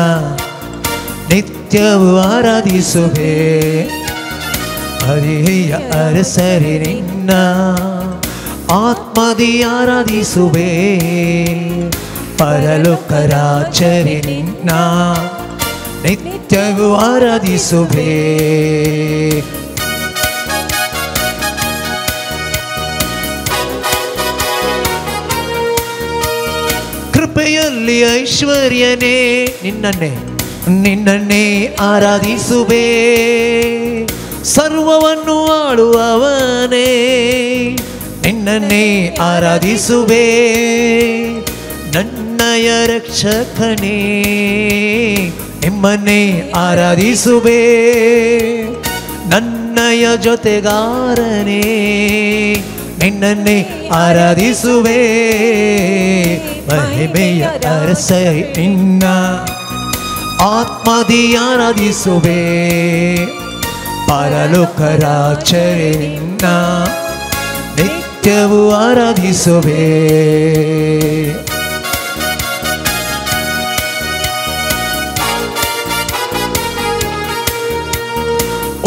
ನಿತ್ಯವೂ ಆರಾಧಿಸುವೆ. ಹರಿಯ ಅರಸರೆ ನಿನ್ನ ಆತ್ಮದಿ ಆರಾಧಿಸುವೆ, ಪರಲೋಕ ರಾಜರೇ ನಿನ್ನ ನಿತ್ಯವೂ ಆರಾಧಿಸುವೆ. ಕೃಪೆಯಲ್ಲಿ ಐಶ್ವರ್ಯನೇ ನಿನ್ನನ್ನೇ ಆರಾಧಿಸುವೆ, ಸರ್ವವನ್ನು ಆಳುವವನೇ ನಿನ್ನನ್ನೇ ಆರಾಧಿಸುವೆ. ನನ್ನಯ ರಕ್ಷಕನೇ ನಿಮ್ಮನ್ನೇ ಆರಾಧಿಸುವೆ, ನನ್ನಯ ಜೊತೆಗಾರನೇ ನಿನ್ನನ್ನೇ ಆರಾಧಿಸುವೆ. ಮಹಿಮೆಯ ಅರಸರೆ ನಿನ್ನ ಆತ್ಮದಿ ಆರಾಧಿಸುವೆ, ಪರಲೋಕ ರಾಜರೇ ನಿನ್ನ ನಿತ್ಯವೂ ಆರಾಧಿಸುವೆ.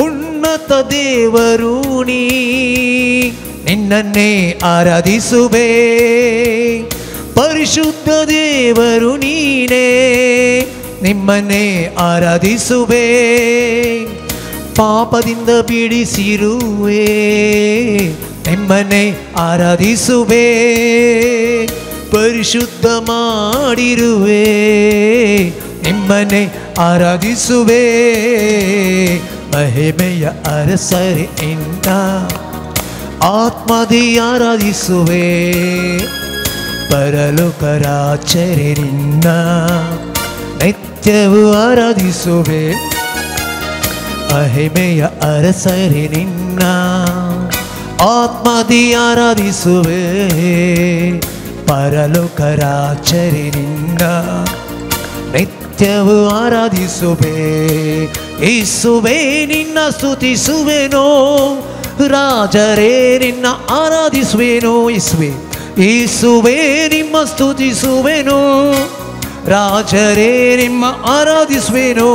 ಉನ್ನತ ದೇವರು ನಿನ್ನನ್ನೇ ಆರಾಧಿಸುವೆ, ಪರಿಶುದ್ಧ ದೇವರು ನೀನೇ ನಿಮ್ಮನ್ನೇ ಆರಾಧಿಸುವೆ. ಪಾಪದಿಂದ ಬಿಡಿಸಿರುವೆ, ನಿಮ್ಮನ್ನೇ ಆರಾಧಿಸುವೆ. ಪರಿಶುದ್ಧ ಮಾಡಿರುವೆ, ನಿಮ್ಮನ್ನೇ ಆರಾಧಿಸುವೆ. ಮಹಿಮೆಯ ಅರಸರೆ ನಿನ್ನ ಆತ್ಮದಿ ಆರಾಧಿಸುವೆ, ಪರಲೋಕ ರಾಜರೇ ನಿನ್ನ ನಿತ್ಯವೂ ಆರಾಧಿಸುವೆ. ಮಹಿಮೆಯ ಅರಸರೆ ನಿನ್ನ ಆತ್ಮದಿ ಆರಾಧಿಸುವೆ, ಪರಲೋಕ ರಾಜರೇ ನಿನ್ನ ನಿತ್ಯವೂ ಆರಾಧಿಸುವೆ. ಯೇಸುವೇ ನಿನ್ನ ಸ್ತುತಿಸುವೆನು, ರಾಜರೇ ನಿನ್ನ ಆರಾಧಿಸುವೆನು. ಯೇಸುವೇ ನಿಮ್ಮ ಸ್ತುತಿಸುವೆನು, ರಾಜರೇ ನಿಮ್ಮ ಆರಾಧಿಸುವೆನು.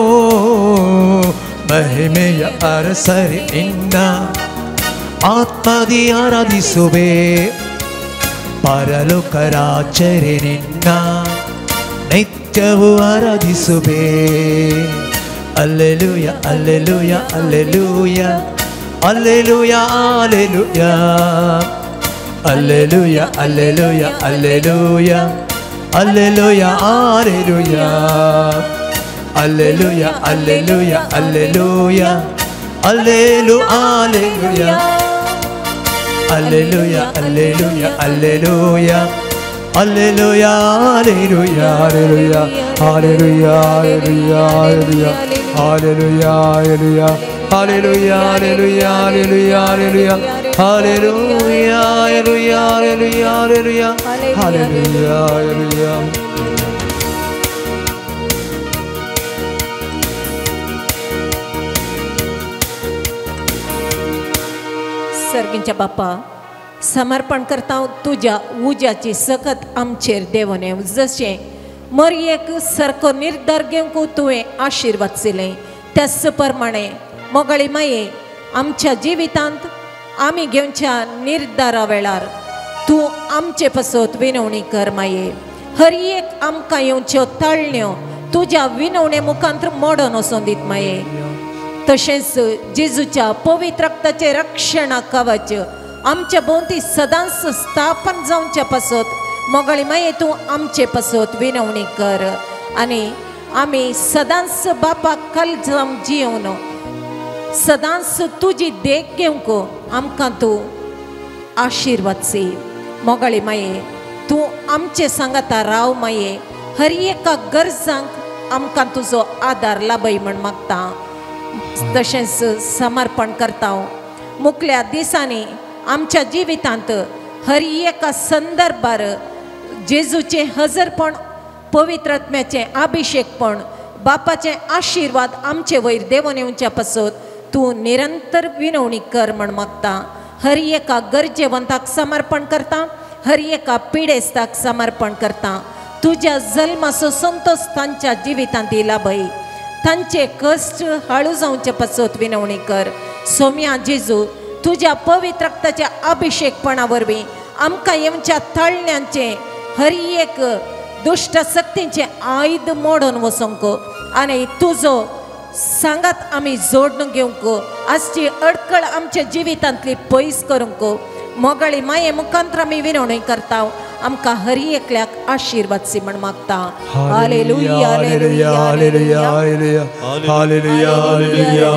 ಮಹಿಮೆಯ ಅರಸರೆ ನಿನ್ನ ಆತ್ಮದಿ ಆರಾಧಿಸುವೆ, ಪರಲೋಕ ರಾಜರೇ ನಿನ್ನ ನಿತ್ಯವೂ ಆರಾಧಿಸುವೆ. Alleluia alleluia alleluia alleluia alleluia alleluia alleluia alleluia alleluia alleluia alleluia alleluia alleluia alleluia alleluia alleluia alleluia alleluia Hallelujah, hallelujah, hallelujah, hallelujah, hallelujah, hallelujah, hallelujah, hallelujah, hallelujah, hallelujah. स्वर्गींच्या बाप्पा समर्पण करता तुझ्या उज्याची सखत आमचेर देवून येवं जशें मरयेक सारको निर्धार घेवंक तुवें आशिर्वाद दिलें त्याच प्रमाणे मोगळी माये आमच्या जिवितांत आमी घेवच्या निर्धारा वेळार तूं आमचे पासत विनवणी कर माये हर एक आमकां येवच्यो ताळण्यो तुज्या विनवणे मुखांत मोडोन वचून दित माये तशेंच जेजूच्या पवित्र रक्ताचे रक्षणा कवच आमच्या भोंवती सदांच स्थापन जावच्या पासत मोगळी माये तूं आमचे पासत विनवणी कर आनी आमी सदांच बापाक कल जावन जियोवन सदांच तुजी देख घेवंक आमकां तूं आशिर्वाद सी मोगळी माये तूं आमचे सांगाता राव माये हर एका गरजांक आमकां तुजो आदार लाभय म्हण मागता तशेंच समर्पण करता मुखल्या दिसांनी आमच्या जिवितांत हर एका संदर्भार जेजूचे हजरपण पवित्रत्म्याचे अभिषेकपण बापाचे आशिर्वाद आमचे वयर देवून येवच्या पासत तूं निरंतर विनवणी कर म्हण मागता हर एका गरजेवंताक समर्पण करता हर एका पिडेस्ताक समर्पण करता तुज्या जल्माचो संतोष तांच्या जिवितांत लाभय तांचे कश्ट हाळू जावचे पासत विनवणी कर सोम्या जेजू तुज्या पवित्र रक्ताच्या अभिषेकपणा वरवीं आमकां येवच्या ताळण्यांचे हर एक दुष्ट शक्तींचे आयुध मोडून वचोंक आनी तुजो सांगात आमी जोडून घेवंक आजची अडखळ आमच्या जिवितांतली पयस करूंक मोगळी माये मुखांतर आमी विनवणी करता आमकां हर एकल्याक आशिर्वाद सी म्हण मागता hallelujah hallelujah hallelujah hallelujah hallelujah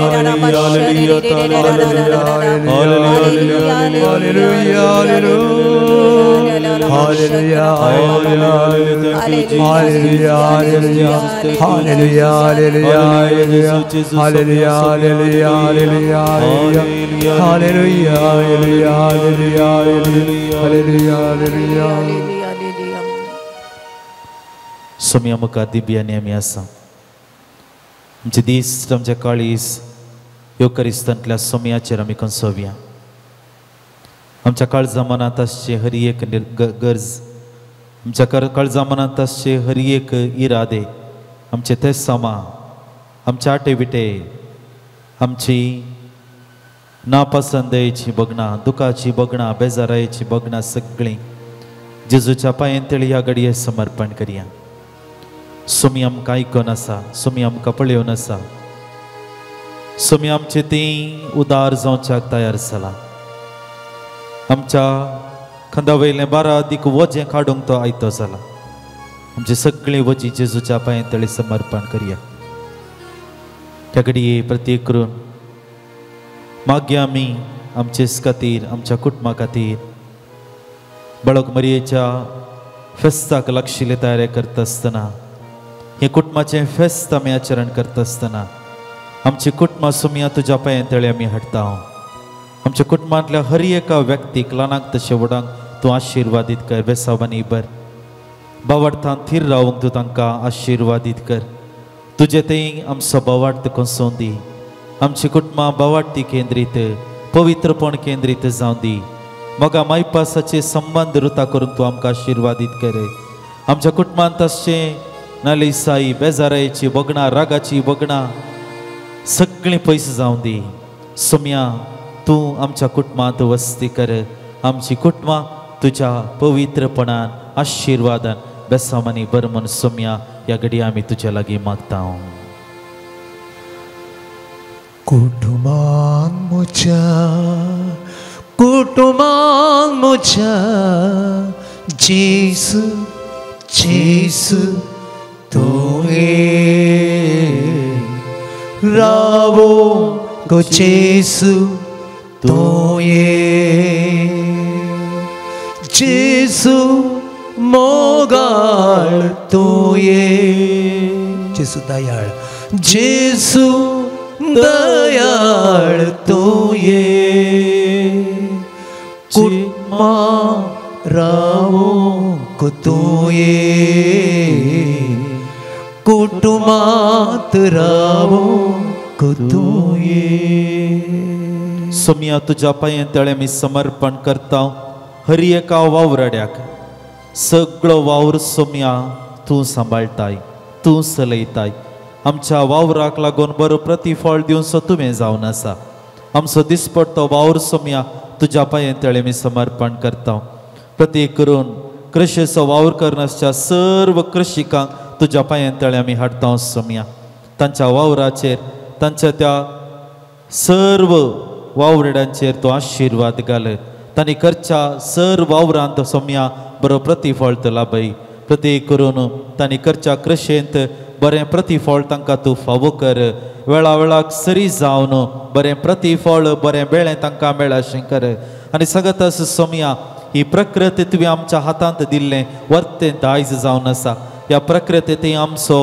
सोम्या मुखार दिव्यानी आमी आसा आमचे दीस आमचे काळीस योकरिस्तांतल्या सोम्याचेर आमी कंसोवया आमच्या काळजा मनांत आसचे हर एक गरज आमच्या काळजा मनांत आसचे हर एक इरादे आमचे ते समा आमचे आटे विटे आमची नापसंदेची बगणां दुखाची बगणां बेजारायेची बगणां सगळीं जेजूच्या पांयांतळी ह्या घडये समर्पण करया सोमी आमकां आयकोन आसा सोमी आमकां पळयोन आसा सोमी आमचे ती उदार जावच्याक तयार जाला आमच्या खांदा वयलें बारा दीक वजें काडूंक तो आयतो जाला आमची सगळीं वजी जेजूच्या पांयांतळी समर्पण करया त्या घडये प्रत्येक करून मागया आमी आमचेच खातीर आमच्या कुटुंबा खातीर बाळक मरयेच्या फेस्ताक लागशिल्ले तयारी करता आसतना हे कुटुंबाचें फेस्त आमी आचरण करता आसतना आमची कुटुंबां सोम्या तुज्या पांयांतळी आमी हाडटा आमच्या कुटुंबांतल्या हर एका व्यक्तीक ल्हानाक तशें व्हडांक तूं आशिर्वादीत कर बेसावानी बर बावडतान थीर रावंक तूं तांकां आशिर्वादीत कर तुजे थंय आमचो बावार्थ कसोवन दी आमची कुटुंबां बावार्ती केंद्रीत पवित्रपण केंद्रीत जावं दी मोगा मायपासाचे संबंध रुता करून तूं आमकां आशिर्वादीत कर आमच्या कुटुंबांत आसचें नालिसाई बेजारायेची बगणां रागाची बगणां सगळीं पयस जावं दी सोम्या तूं आमच्या कुटुंबांत वस्ती कर आमची कुटुंबां तुज्या पवित्रपणान आशिर्वादान बेसामानी बर म्हूण सोम्या ह्या घडये आमी तुज्या लागीं मागता कुटुंबान म्हज्या जेसू जेसू तुवें रावो गो जेसू तुवें जेसू मोगाळ तुवें जेसू दयाळ जेसू दयाळ तुवें कुटुंबा रावो गो तुवें कुटुंबात रावो गो तुवें सोम्या तुझ्या पांये तळे मी समर्पण करता हरी एका वावराड्याक सगळो वावर सोम्या तूं सांबाळताय तूं चलयताय आमच्या वावराक लागून बरो प्रतिफळ दिवचो तुवें जावन आसा आमचो दिसपडतो वावर सोम्या तुझ्या पांये तळे मी समर्पण करता प्रत्येक करून कृषीचो वावर करनासच्या सर्व कृषिकांक तुझ्या पांये तळे आमी हाडटा सोम्या तांच्या वावराचेर तांच्या त्या सर्व वावरड्यांचेर तो आशिर्वाद घाल तांणी करच्या सर्व वावरांत सोम्या बरो प्रतिफळ तो लाभय प्रत्येक करून तांणी करच्या कृशेंत बरें प्रतिफळ तांकां तूं फावो कर वेळा वेळाक सरी जावन बरें प्रतिफळ बरें बेळें तांकां मेळ्ळें अशें कर आनी सांगत आसा सोम्या ही प्रकृती तुवें आमच्या हातांत दिल्लें वर्तें दायज जावन आसा ह्या प्रकृती आमचो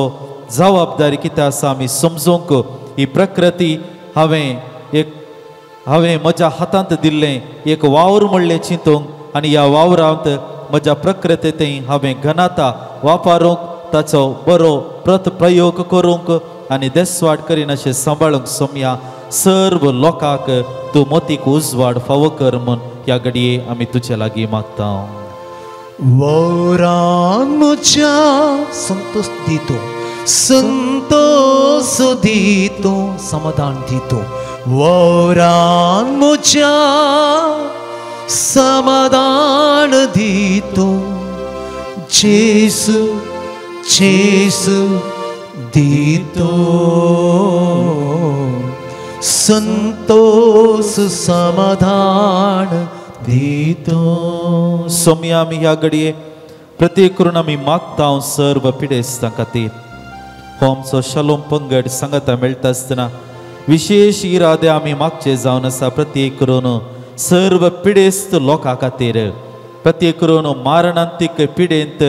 जबाबदारी कितें आसा आमी समजूंक ही प्रकृती हांवें म्हज्या हातांत दिल्लें एक वावर म्हणलें चिंतूंक आनी ह्या वावरांत म्हज्या प्रकृती हांवें घनाता वापरूंक ताचो बरो प्रयोग करूंक आनी देसवाड करीन अशें सांबाळूंक सोम्या सर्व लोकांक तूं मोतीक उजवाड फावो कर म्हूण ह्या घडये आमी तुजे लागीं मागता वावरान म्हज्या संतोष दितो समाधान दितो वावरान म्हज्या समाधान दितो जेसू दितो संतोष समाधान दितो सोम्या आमी ह्या घडये प्रत्येक करून आमी मागता सर्व पिडेस्तां खातीर हो आमचो शालोम पंगड सांगता मेळटा आसतना विशेष इरादे आमी मागचे जावन आसा प्रत्येक करून सर्व पिडेस्त लोकां खातीर प्रत्येक करून मारणांतीक पिडेंत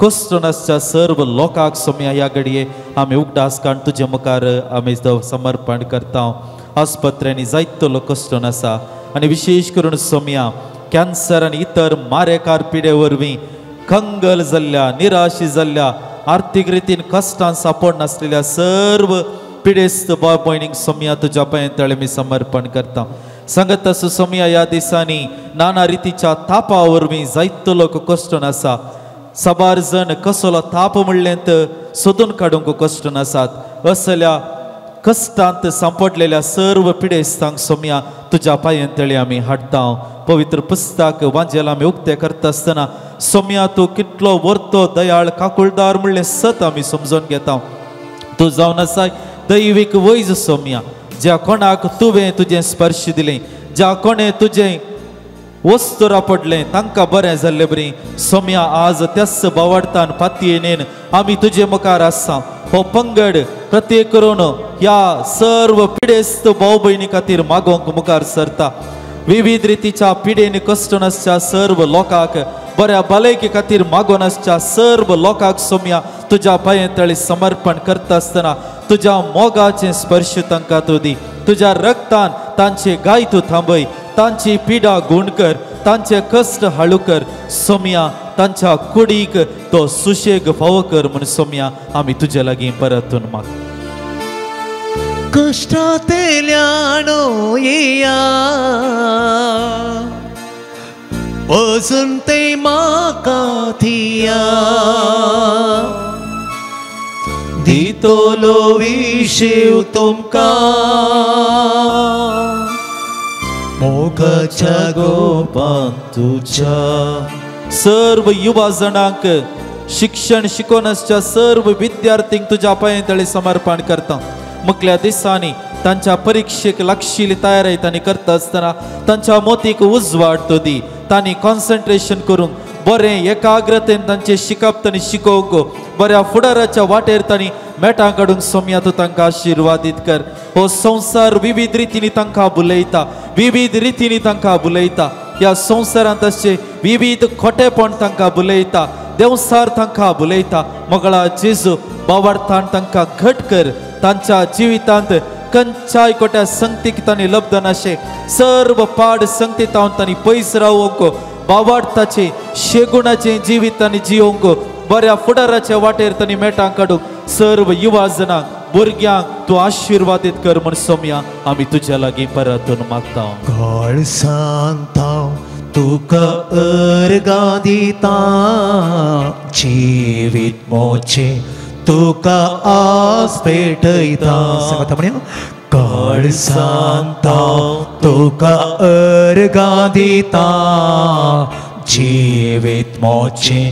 कश्ट नासच्या सर्व लोकांक सोम्या ह्या घडये आमी उगडास काडून तुजे मुखार आमी समर्पण करता आस्पत्र्यांनी जायतो लोक कश्ट नासा आनी विशेष करून सोम्या कॅन्सर आनी इतर मारेकार पिडे वरवीं खंगल जाल्ल्या निराशी जाल्ल्या आर्थीक रितीन कश्टांत सांपड नासलेल्या सर्व पिडेस्त भाव भयणींक सोम्या तुज्या पांये तळे मी समर्पण करता सांगत आसूं सोम्या ह्या दिसांनी नाना रितीच्या तापा वरवीं जायतो लोक कश्ट नासा साबार जण कसलो ताप म्हणलेंत सोदून काडूंक कश्ट नासात असल्या कश्टांत सांपडलेल्या सर्व पिडेस्तांक सोम्या तुज्या पांये तळे आमी हाडटा पवित्र पुस्तक वांजेल आमी उक्तें करता आसतना सोम्या तूं कितलो वर्तो दयाळ काकुळदार म्हणलें सत आमी समजून घेता तूं जावन आसा दैवीक वैज सोम्या ज्या कोणाक तुवें तुजें स्पर्श दिलें ज्या कोणें तुजें वस्तुरा पडलें तांकां बरें जाल्लें बरी सोम्या आज त्याच बावडतान पातयेनेन आमी तुजे मुखार आसा हो पंगड प्रत्येक करून ह्या सर्व पिडेस्त भाव भयणी खातीर मागोवंक मुखार सरता विविध रितीच्या पिडेन कश्ट नासच्या सर्व लोकांक बऱ्या भलायके खातीर मागोन आसच्या सर्व लोकांक सोम्या तुज्या पांये तळे समर्पण करता आसतना तुज्या मोगाचें स्पर्श तांकां तूं दी तुज्या रक्तान तांचे गाय तूं थांबय तांची पिडा गुण कर तांचे कश्ट हाळू कर सोम्या तांच्या कुडीक तो सुशेग फावो कर म्हूण सोम्या आमी तुजे लागीं परतून माग कष्टांतल्यानो येया वचून ते म्हाका थिया दितलो विशेव तुमकां मोगाच्या गोपान तुझ्या सर्व युवा जणांक शिक्षण शिकोवनासच्या सर्व विद्यार्थींक तुज्या पांये तळे समर्पण करता मुखल्या दिसांनी तांच्या परीक्षेक लागशिल्ली तयारी तांणी करता आसतना तांच्या मोतीक उजवाड तो दी तांणी कॉन्सन्ट्रेशन करूंक बरें एकाग्रतेन तांचे शिकप तांणी शिकोवंक बऱ्या फुडाराच्या वाटेर तांणी मेटां काडूंक सोम्या तूं तांकां आशिर्वादीत कर हो संवसार विविध रितींनी तांकां बुलयता विविध रितींनी तांकां बुलयता ह्या संवसारांत अशें विविध खोटेपण तांकां बुलयता देवसार तांकां बुलयता मोगळा जेजू बावार्थान तांकां घट कर तांच्या जिवितांत खंयच्याय खोट्या संगतीक तांणी लब्ध नाशे सर्व पाड संगतींत तांणी पयस रावोंक बावार्थाचें शेगुणाचें जिवीत तांणी जियोंक बऱ्या फुडाराच्या वाटेर तनी मेटांक काडूंक सर्व युवा जनांक भुरग्यांक तूं आशिर्वादीत कर म्हण सोम्या आमी तुज्या लागीं परतून मागता. काळ सांगता तुका अर्गां दिता जिवीत मोचे तुका आस पेटयता. सांगता म्हणे काळ सांगता तुका अर्गां दिता जिवीत मोचे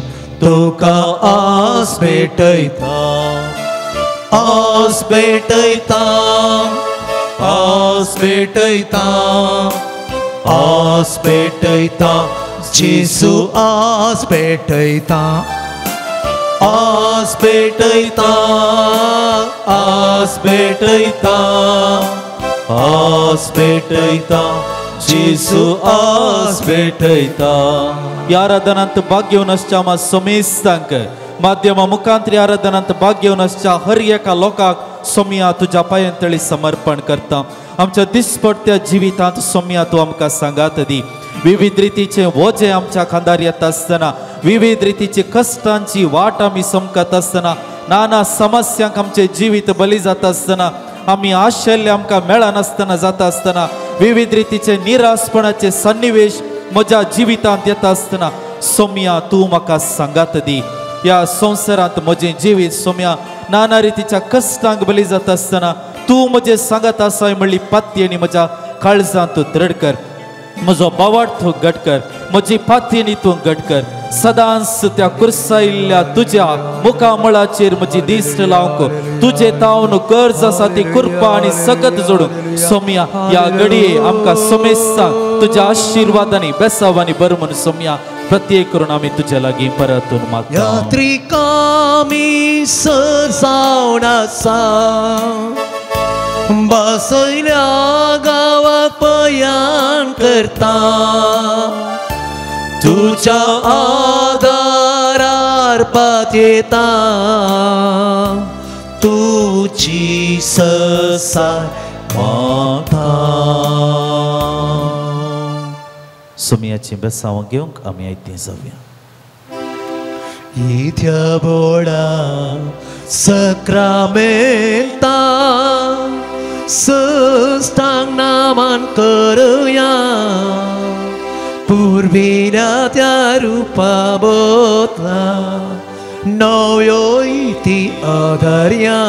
तुका आस पेटयता. आस पेटयता आस पेटयता आस पेटयता जेसू आस पेटयता. आस पेटयता आस पेटयता आस पेटयता जेसू आस पेटयता. या आराधनांत भाग घेवन आसच्या मा समेस्तांक माध्यमा मुखांतरी आराधनांत भाग घेवन आसच्या हर एका लोकांक सोम्या तुज्या पांयांतळी समर्पण करता. आमच्या दिसपट्ट्या जिवितांत सोम्या तूं आमकां सांगात दी. विविध रितीचे वोजे आमच्या खांदार येता आसतना, विविध रितीची कश्टांची वाट आमी समकत आसतना, नाना समस्यांक आमचे जिवीत बली जाता आसतना, आमी आशेल्ले आमकां मेळनासतना जाता आसतना, विविध रितीचे निरासपणाचे सन्निवेश म्हज्या जिवितांत येता आसतना सोम्या तूं म्हाका सांगात दी. या संवसारांत म्हजें जिवीत सोम्या नाना रितीच्या कश्टांक बली जाता आसतना तूं म्हजें सांगत आसाय म्हणली पाती आनी म्हज्या काळजांत तूं दृढ कर. म्हजो बावाड तूं घट कर, म्हजी पाती न्ही तूं घट कर. सदांच त्या कुर्सायिल्ल्या तुज्या मुखामळाचेर म्हजी दिश्ट लावंक तुजे तावन कर्ज आसा ती कुरपा आनी सकत जोडूंक सोम्या या घडये आमकां समेस्तांक तुज्या आशिर्वादांनी बेसावांनी बर म्हूण सोम्या प्रत्येक करून आमी तुज्या लागीं परतून मागता. यात्रिकामी सर जावन आसा बसयल्या गावाक पयान करता. तुज्या आदारार पातयेता तुजी ससाय मागता. सोम्याची बेसांव घेवंक आमी आयतीं जावया. इथ्या बोडा सक्रामेंता सस्तांग नामान करुया पूर्वील्या त्या रूपा बोतला नव्यो इति आधार्या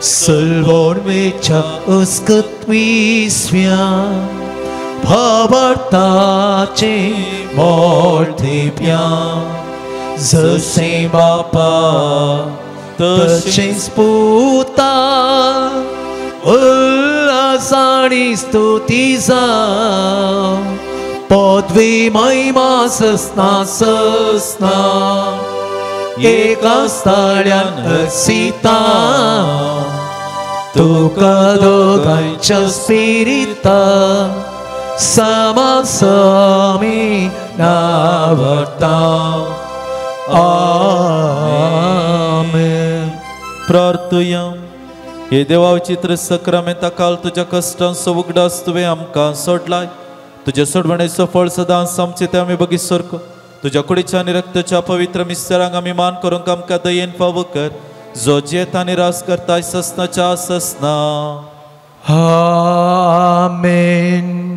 सल्वोणमेच्या अस्कत्वीस्व्या भावार्थाचे मोल दिव्या. जसे बापा तशेंच पुता उल्हासाणी स्तुती जाव पदवी महिमा ससना ससना एका स्थळ्यान सीता. तुका दोगांच्या स्पिरिता समासमी नावता. आमेन. प्रार्थुया. हे देवा विचित्र सक्रामेंता काल तुज्या कश्टांचो उगडास तुवें आमकां सोडलाय. तुज्या सोडवणेचो फळ सदांच आमचे ते आमी बगी सरको. तुज्या कुडीच्या आनी रक्ताच्या पवित्र मिस्तरांक आमी मान करूंक आमकां दयेन फावो कर. जो जेत आनी रास करताय ससनाच्या ससना. आमेन.